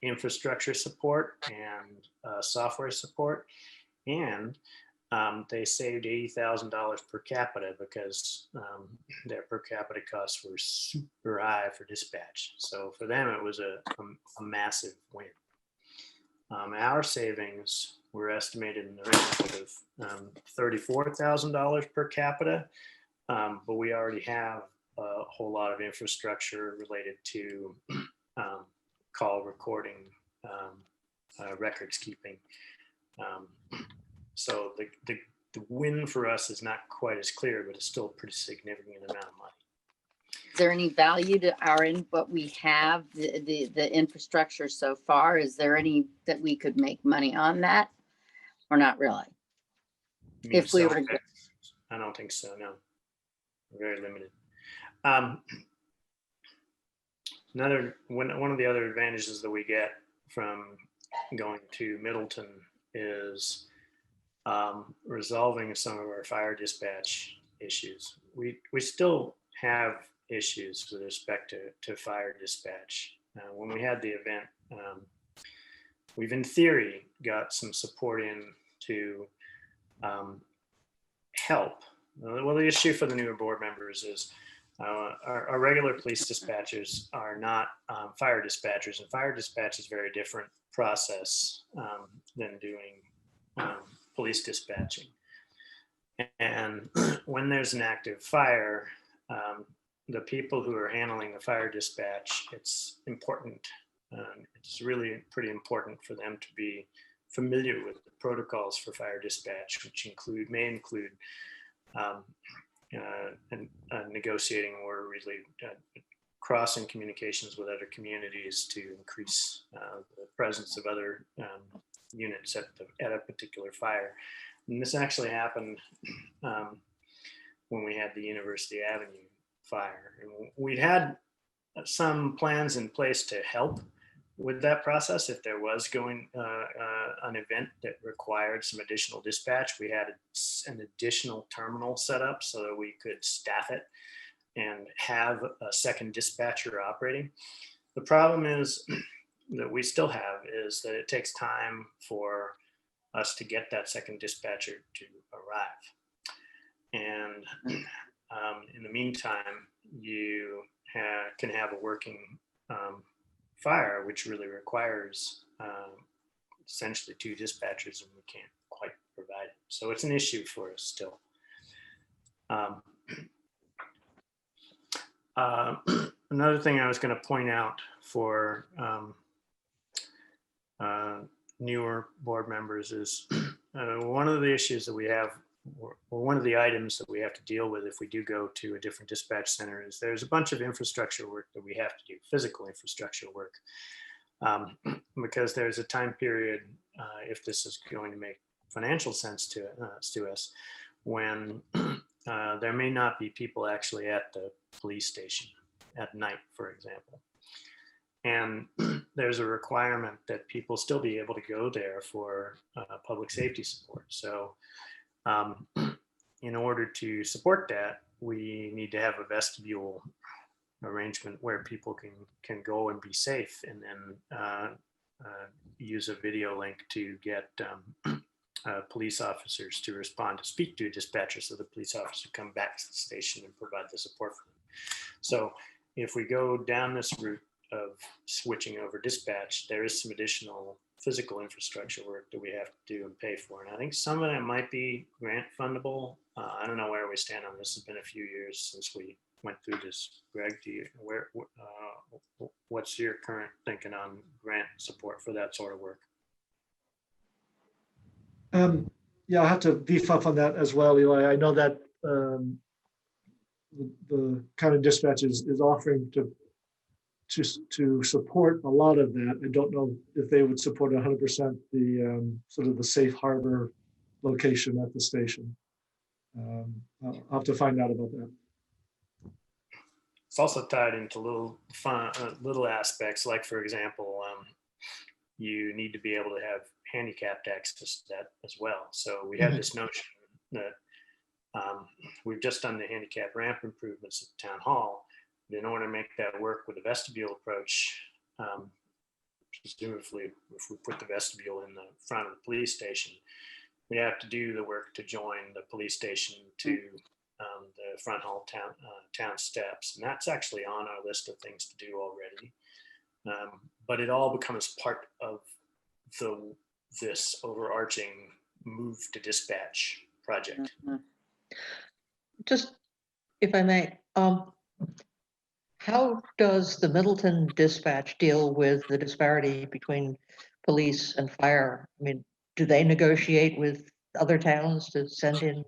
infrastructure support and software support, and they saved $80,000 per capita because their per capita costs were super high for dispatch. So for them, it was a massive win. Our savings were estimated in the range of $34,000 per capita, but we already have a whole lot of infrastructure related to call recording, records keeping. So the win for us is not quite as clear, but it's still a pretty significant amount of money. Is there any value to what we have, the infrastructure so far? Is there any that we could make money on that, or not really? If we were to, I don't think so. No, very limited. one of the other advantages that we get from going to Middleton is resolving some of our fire dispatch issues. We still have issues with respect to fire dispatch. When we had the event, we've in theory got some support in to help. Well, the issue for the newer board members is our regular police dispatchers are not fire dispatchers, and fire dispatch is a very different process than doing police dispatching. And when there's an active fire, the people who are handling the fire dispatch, it's important. It's really pretty important for them to be familiar with the protocols for fire dispatch, which may include negotiating or really crossing communications with other communities to increase the presence of other units at a particular fire. And this actually happened when we had the University Avenue fire. And we'd had some plans in place to help with that process. If there was going an event that required some additional dispatch, we had an additional terminal set up so that we could staff it and have a second dispatcher operating. The problem is that we still have is that it takes time for us to get that second dispatcher to arrive. And in the meantime, you can have a working fire, which really requires essentially 2 dispatchers, and we can't quite provide it. So it's an issue for us still. Another thing I was going to point out for newer board members is one of the issues that we have, or one of the items that we have to deal with if we do go to a different dispatch center, is there's a bunch of infrastructure work that we have to do, physical infrastructure work, because there's a time period, if this is going to make financial sense to us, when there may not be people actually at the police station at night, for example. And there's a requirement that people still be able to go there for public safety support. So in order to support that, we need to have a vestibule arrangement where people can go and be safe, and then use a video link to get police officers to respond to speak to a dispatcher, so the police officer come back to the station and provide the support for them. So if we go down this route of switching over dispatch, there is some additional physical infrastructure work that we have to do and pay for. And I think some of that might be grant fundable. I don't know where we stand on this. It's been a few years since we went through this. Greg, what's your current thinking on grant support for that sort of work? Yeah, I'll have to beef up on that as well, Eli. I know that the kind of dispatch is offering to support a lot of that. I don't know if they would support 100% the sort of the safe harbor location at the station. I'll have to find out about that. It's also tied into little aspects, like, for example, you need to be able to have handicapped access to that as well. So we have this notion that we've just done the handicap ramp improvements at the town hall. In order to make that work with the vestibule approach, presumably if we put the vestibule in the front of the police station, we have to do the work to join the police station to the front hall town steps. And that's actually on our list of things to do already. But it all becomes part of this overarching move to dispatch project. Just, if I may, how does the Middleton dispatch deal with the disparity between police and fire? I mean, do they negotiate with other towns to send in?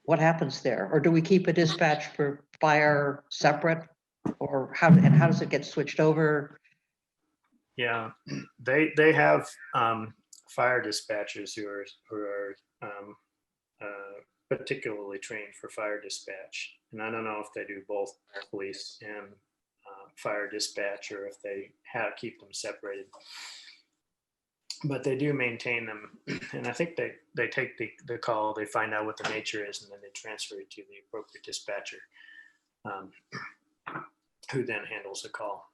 What happens there? Or do we keep a dispatch for fire separate? Or how does it get switched over? Yeah, they have fire dispatchers who are particularly trained for fire dispatch, and I don't know if they do both police and fire dispatch, or if they keep them separated. But they do maintain them, and I think they take the call, they find out what the nature is, and then they transfer it to the appropriate dispatcher, who then handles the call.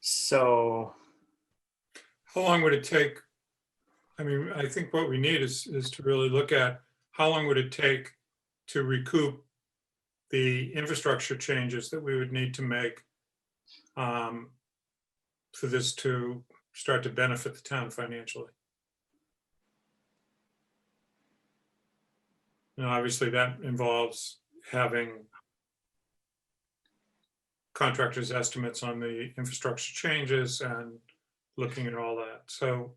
So How long would it take? I mean, I think what we need is to really look at how long would it take to recoup the infrastructure changes that we would need to make for this to start to benefit the town financially. You know, obviously that involves having contractors' estimates on the infrastructure changes and looking at all that. So,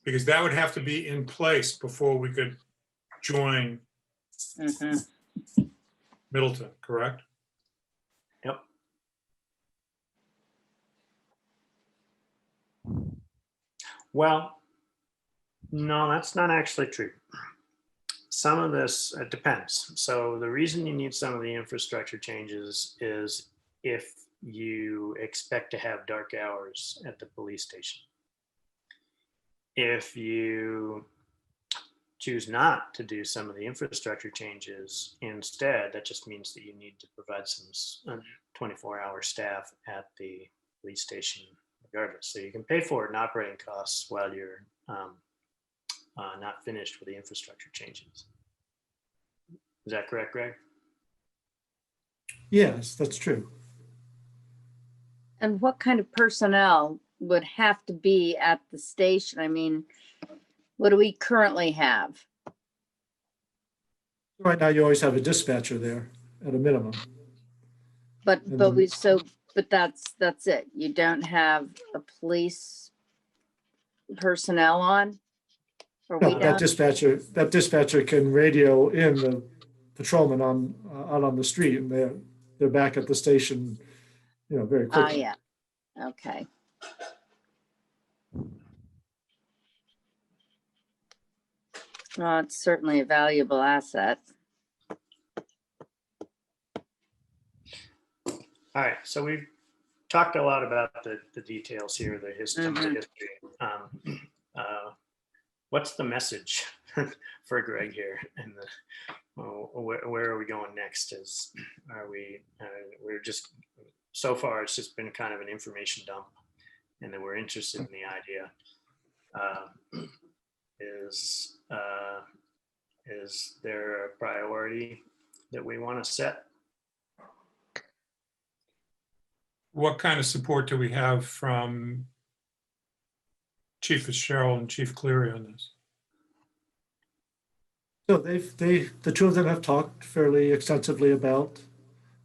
because that would have to be in place before we could join Middleton, correct? Yep. Well, no, that's not actually true. Some of this, it depends. So the reason you need some of the infrastructure changes is if you expect to have dark hours at the police station. If you choose not to do some of the infrastructure changes instead, that just means that you need to provide some 24-hour staff at the police station regardless. So you can pay for it in operating costs while you're not finished with the infrastructure changes. Is that correct, Greg? Yes, that's true. And what kind of personnel would have to be at the station? I mean, what do we currently have? Right now, you always have a dispatcher there at a minimum. But And but then- we but that's it. You don't have a police personnel on? Or we No, that don't? dispatcher can radio in the patrolman out on the street, and they're back at the station, very Oh, quickly. yeah. Okay. Well, it's certainly a valuable asset. All right, so we've talked a lot about the details here, some of the Mhm. history. What's the message for Greg here? And where are we going next? We're just, so far it's just been kind of an information dump, and then we're interested in the idea. Is there a priority that we want to set? What kind of support do we have from Chief Fitzgerald and Chief Cleary on this? So the two of them have talked fairly extensively about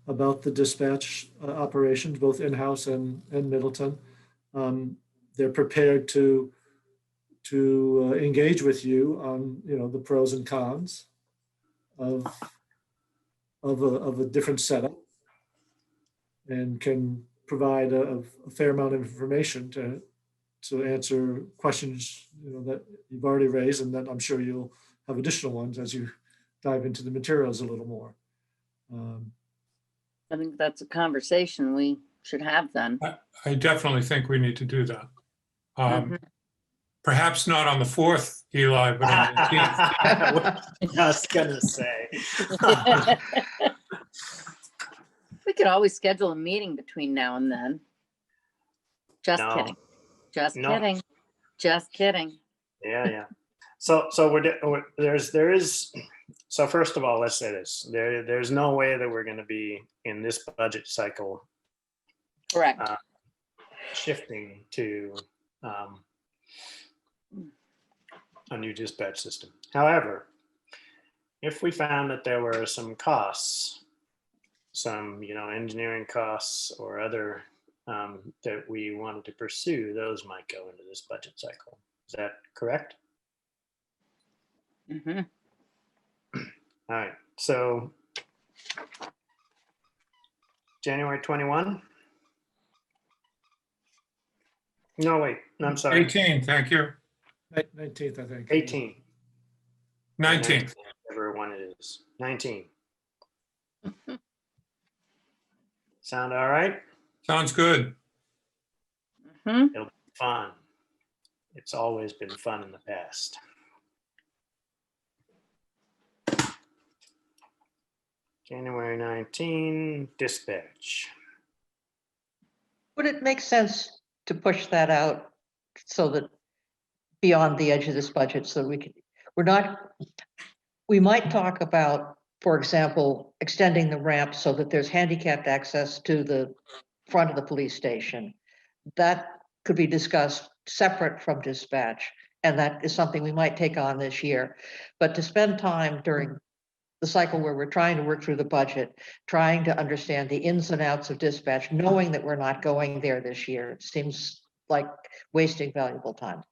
the dispatch operations, both in-house and Middleton. They're prepared to engage with you on the pros and cons of a different setup, and can provide a fair amount of information to answer questions that you've already raised, and then I'm sure you'll have additional ones as you dive into the materials a little more. I think that's a conversation we should have then. I definitely think we need to do that. Mhm. Perhaps not on the 4th, Eli, but on the 18th. I was gonna say. We could always schedule a meeting between now and then. Just No. kidding. Just No. kidding. Just kidding. Yeah. So so first of all, let's say this. There's no way that we're going to be in this budget cycle Correct. shifting to a new dispatch system. However, if we found that there were some costs, some engineering costs or other that we wanted to pursue, those might go into this budget cycle. Is that correct? Mhm. All right. So January 21? No, wait, I'm sorry, 18, thank you. 19th, I think. 18. 19. Whatever one it is, 19. Sound all right? Sounds good. Mhm. It'll be fun. It's always been fun in the past. January 19, dispatch. Would it make sense to push that out so that beyond the edge of this budget, so we might talk about, for example, extending the ramp so that there's handicapped access to the front of the police station. That could be discussed separate from dispatch, and that is something we might take on this year. But to spend time during the cycle where we're trying to work through the budget, trying to understand the ins and outs of dispatch, knowing that we're not going there this year, seems like wasting valuable time.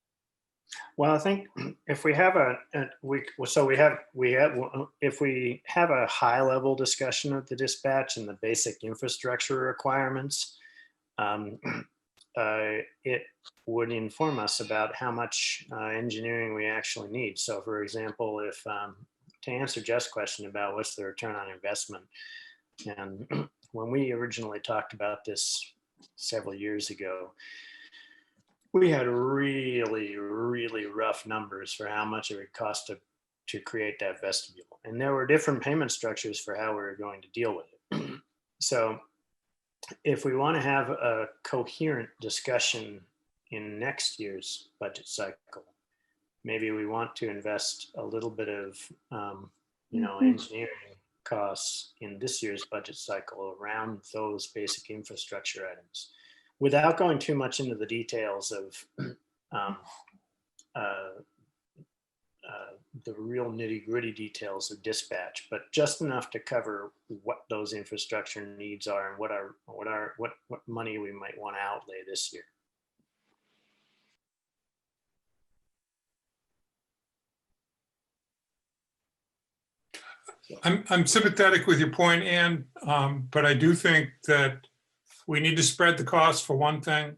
Well, I think if we have if we have a high level discussion of the dispatch and the basic infrastructure requirements, it would inform us about how much engineering we actually need. So for example, if to answer Jeff's question about what's the return on investment, and when we originally talked about this several years ago, we had really, really rough numbers for how much it would cost to create that vestibule. And there were different payment structures for how we were going to deal with it. So if we want to have a coherent discussion in next year's budget cycle, maybe we want to invest a little bit of engineering costs in this year's budget cycle around those basic infrastructure items, without going too much into the details of the real nitty gritty details of dispatch, but just enough to cover what those infrastructure needs are and what money we might want to outlay this year. I'm sympathetic with your point, Ann, but I do think that we need to spread the cost for one thing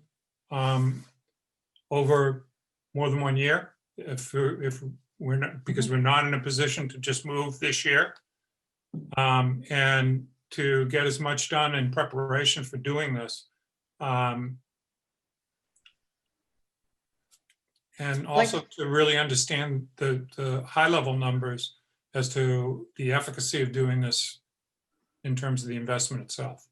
over more than 1 year. If we're not, because we're not in a position to just move this year, and to get as much done in preparation for doing this. And also to really understand the high level numbers as to the efficacy of doing this in terms of the investment itself.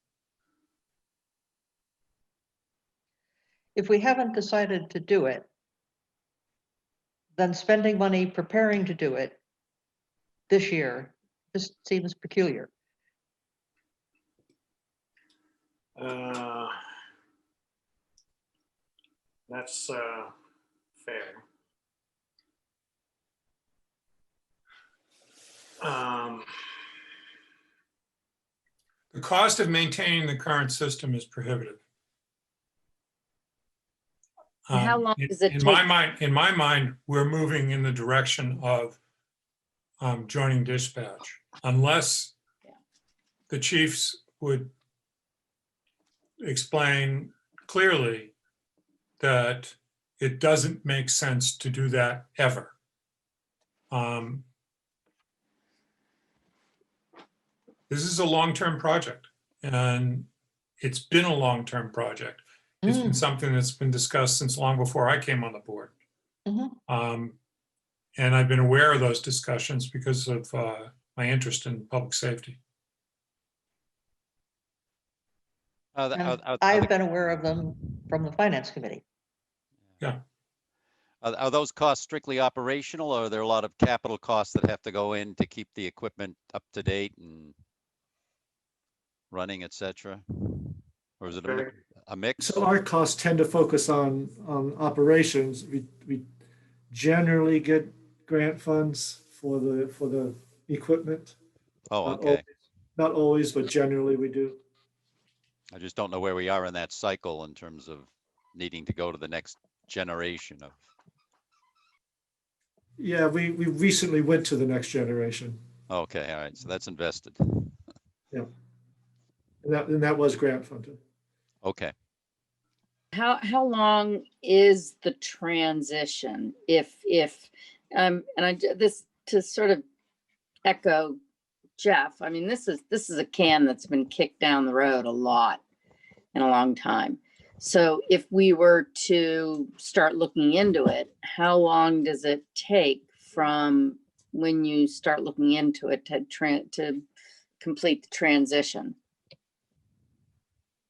If we haven't decided to do it, then spending money preparing to do it this year just seems peculiar. That's fair. The cost of maintaining the current system is prohibitive. And how long does it in take? in my mind, we're moving in the direction of joining dispatch, unless the chiefs would explain clearly that it doesn't make sense to do that ever. This is a long-term project, and it's been a long-term project. It's been something that's been discussed since long before I came on the board. And I've been aware of those discussions because of my interest in public safety. I've been aware of them from the finance committee. Yeah. Are those costs strictly operational, or are there a lot of capital costs that have to go in to keep the equipment up to date and running, et cetera? Or is it a mix? So our costs tend to focus on operations. We generally get grant funds for the equipment. Oh, okay. Not always, but generally we do. I just don't know where we are in that cycle in terms of needing to go to the next generation of. Yeah, we recently went to the next generation. Okay, all right, so that's invested. Yeah. And that was grant funded. Okay. How long is the transition if, and this to sort of echo Jeff, I mean, this is a can that's been kicked down the road a lot in a long time. So if we were to start looking into it, how long does it take from when you start looking into it to complete the transition?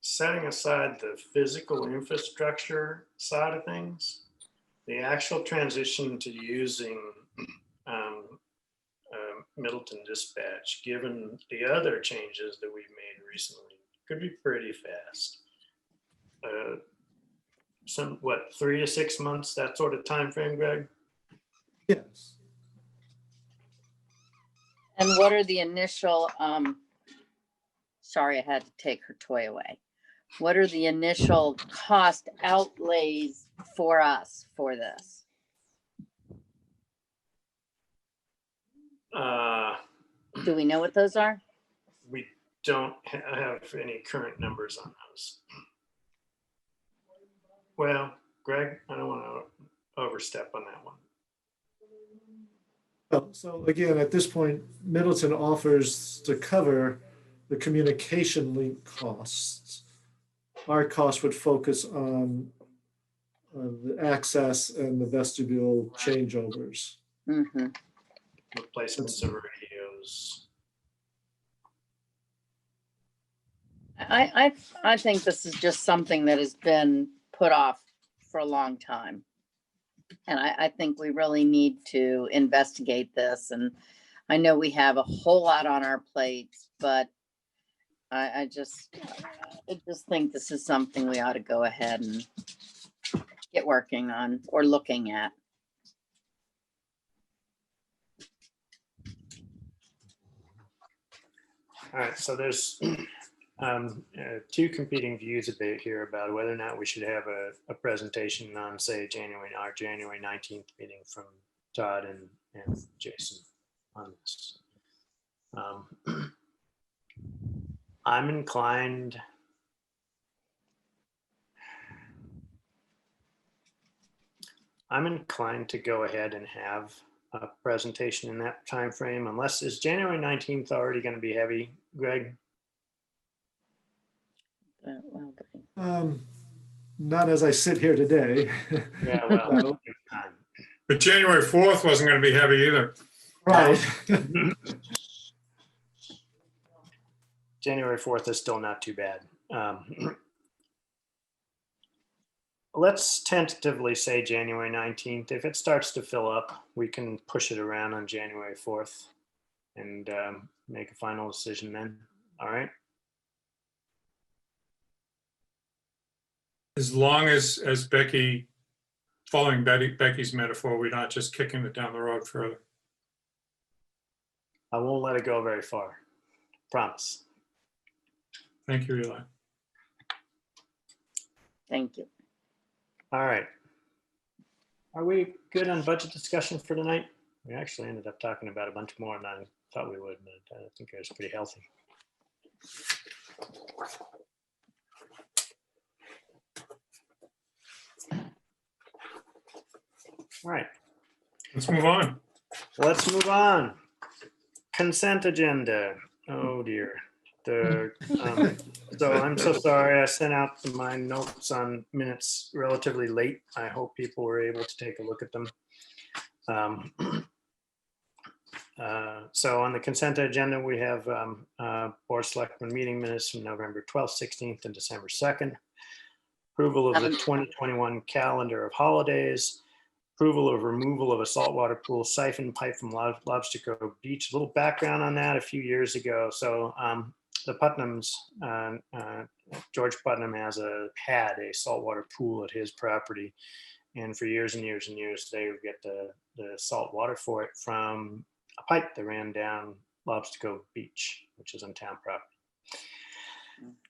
Setting aside the physical infrastructure side of things, the actual transition to using Middleton Dispatch, given the other changes that we've made recently, could be pretty fast. Some, what, 3 to 6 months, that sort of time frame, Greg? Yes. And what are the initial, sorry, I had to take her toy away. What are the initial cost outlays for us for this? Do we know what those are? We don't have any current numbers on those. Well, Greg, I don't want to overstep on that one. Well, so again, at this point, Middleton offers to cover the communication link costs. Our cost would focus on the access and the vestibule changeovers. Mm-hmm. Replacements of radios. I think this is just something that has been put off for a long time. And I think we really need to investigate this. And I know we have a whole lot on our plates, but I just think this is something we ought to go ahead and get working on or looking at. All right, so there's two competing views here about whether or not we should have a presentation on, say, our January 19th meeting from Todd and Jason on this. I'm inclined to go ahead and have a presentation in that time frame, unless, is January 19th already going to be heavy, Greg? Not as I sit here today. Yeah, well, time. But January 4th wasn't going to be heavy either. Right. January 4th is still not too bad. Let's tentatively say January 19th. If it starts to fill up, we can push it around on January 4th and make a final decision then. All right. As long as Becky, following Becky's metaphor, we're not just kicking it down the road further. I won't let it go very far. Promise. Thank you, Eli. Thank you. All right. Are we good on budget discussion for tonight? We actually ended up talking about a bunch more than I thought we would, but I think it was pretty healthy. All right. Let's move on. Let's move on. Consent agenda. Oh dear. So I'm so sorry. I sent out my notes on minutes relatively late. I hope people were able to take a look at them. So on the consent agenda, we have Board of Selectmen meeting minutes from November 12th, 16th, and December 2nd. Approval of the 2021 calendar of holidays. Approval of removal of a saltwater pool siphon pipe from Lobster Cove Beach. A little background on that: a few years ago. So the Putnams, George Putnam had a saltwater pool at his property. And for years and years and years, they would get the salt water for it from a pipe that ran down Lobster Cove Beach, which is on town property.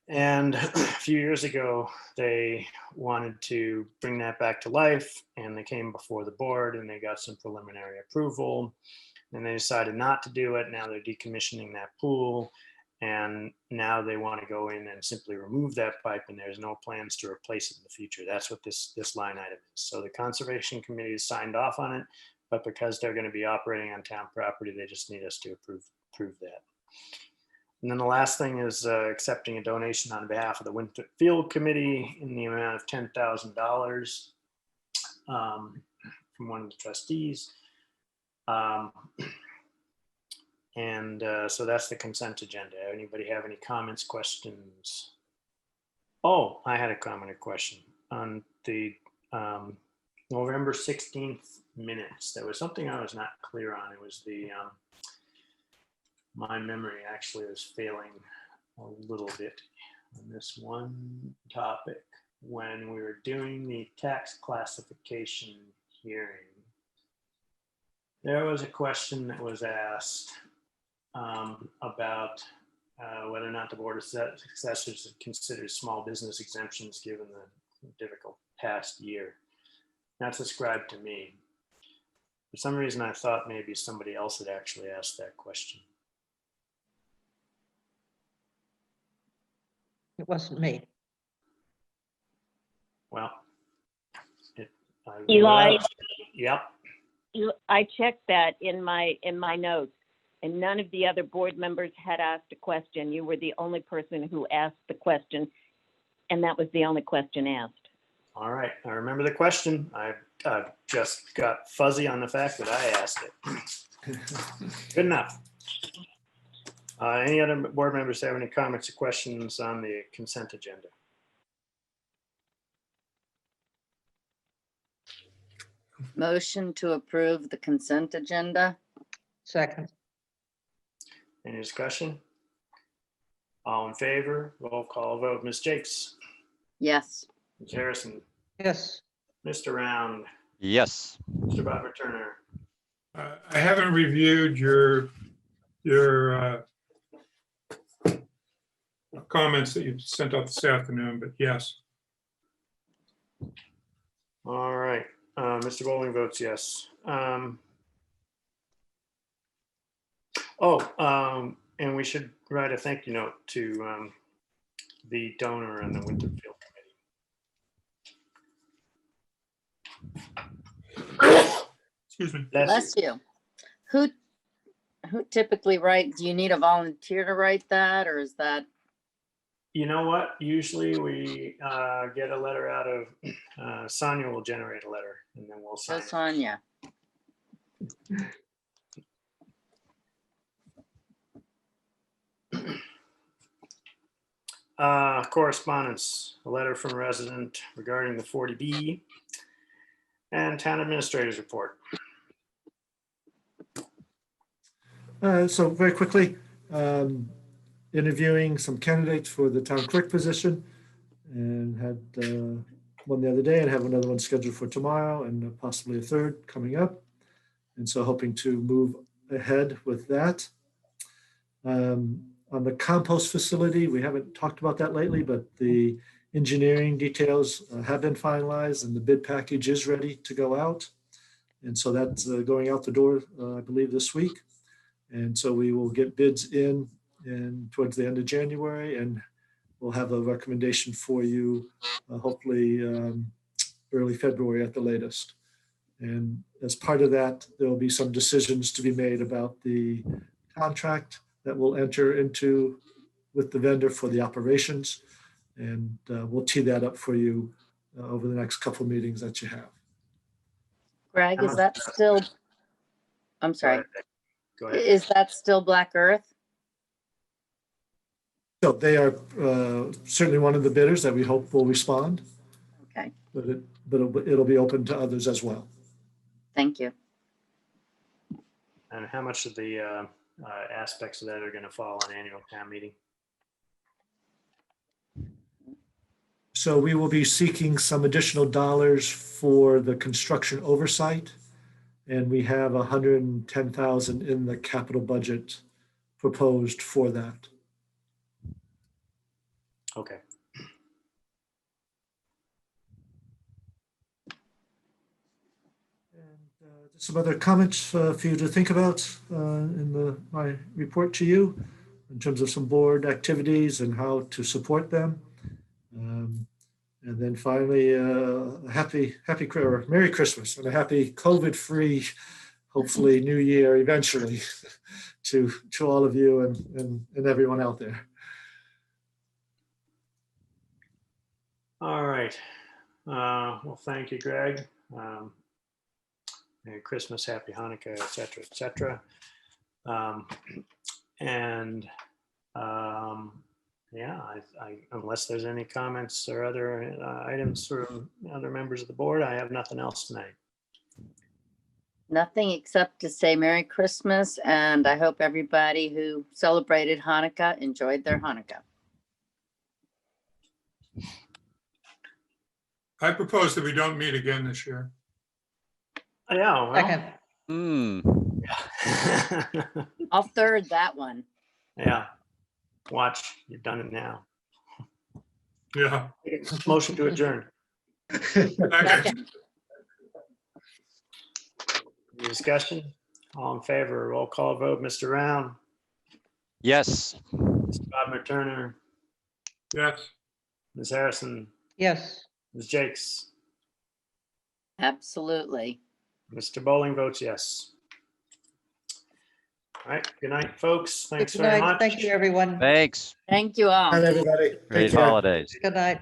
And a few years ago, they wanted to bring that back to life, and they came before the board and they got some preliminary approval. and they decided not to do it. Now they're decommissioning that pool. And now they want to go in and simply remove that pipe, and there's no plans to replace it in the future. That's what this line item is. So the Conservation Committee has signed off on it, but because they're going to be operating on town property, they just need us to approve that. And then the last thing is accepting a donation on behalf of the Winter Field Committee in the amount of $10,000 from one of the trustees. So that's the consent agenda. Anybody have any comments, questions? Oh, I had a comment or question on the November 16th minutes. There was something I was not clear on. It was the, my memory actually was failing a little bit on this one topic. When we were doing the tax classification hearing, there was a question that was asked about whether or not the Board of Assessors considered small business exemptions given the difficult past year. That's ascribed to me. For some reason, I thought maybe somebody else had actually asked that question. It wasn't me. Well, Eli, Yep. I checked that in my notes, and none of the other board members had asked a question. You were the only person who asked the question, and that was the only question asked. All right, I remember the question. I just got fuzzy on the fact that I asked it. Good enough. Any other board members have any comments or questions on the consent agenda? Motion to approve the consent agenda? Second. Any discussion? All in favor? Roll call vote. Ms. Jakes, Yes. Ms. Harrison, Yes. Mr. Round, Yes. Mr. Bodmer-Turner. I haven't reviewed your comments that you sent out this afternoon, but yes. All right, Mr. Boling votes yes. And we should write a thank you note to the donor and the Winterfield Committee. Excuse me. Bless you. Who typically write, do you need a volunteer to write that, or is that? You know what? Usually we get a letter out of, Sonia will generate a letter and then we'll sign it. Sonia? Correspondence, a letter from a resident regarding the 40B and town administrator's report. So very quickly, interviewing some candidates for the town clerk position, and had one the other day and have another one scheduled for tomorrow and possibly a third coming up. And so hoping to move ahead with that. On the compost facility, we haven't talked about that lately, but the engineering details have been finalized and the bid package is ready to go out. And so that's going out the door, I believe, this week. And so we will get bids in towards the end of January, and we'll have a recommendation for you, hopefully early February at the latest. And as part of that, there will be some decisions to be made about the contract that we'll enter into with the vendor for the operations. And we'll tee that up for you over the next couple of meetings that you have. Greg, is that still, I'm sorry, Go ahead. is that still Black Earth? So they are certainly one of the bidders that we hope will respond, Okay, but it'll be open to others as well. thank you. And how much of the aspects of that are going to fall on annual town meeting? So we will be seeking some additional dollars for the construction oversight. And we have 110,000 in the capital budget proposed for that. Okay. Just some other comments for you to think about in my report to you in terms of some board activities and how to support them. And then finally, Merry Christmas and a happy COVID-free, hopefully New Year eventually to all of you and everyone out there. All right. Well, thank you, Greg. Merry Christmas, Happy Hanukkah, et cetera, et cetera. Yeah, unless there's any comments or other items from other members of the board, I have nothing else tonight. Nothing except to say Merry Christmas, and I hope everybody who celebrated Hanukkah enjoyed their Hanukkah. I propose that we don't meet again this year. Yeah, well, Second. Hmm. I'll third that one. yeah. Watch, you've done it now. Yeah. Motion to adjourn. Second. Any discussion? All in favor, roll call vote. Mr. Round, Yes. Mr. Bodmer-Turner, Yes. Ms. Harrison, Yes. Ms. Jakes, Absolutely. Mr. Boling votes yes. All right, good night, folks. Thanks Good very night. much. Thank you, everyone. Thanks. Thank you all. Night, everybody. Take Great care. holidays. Good night.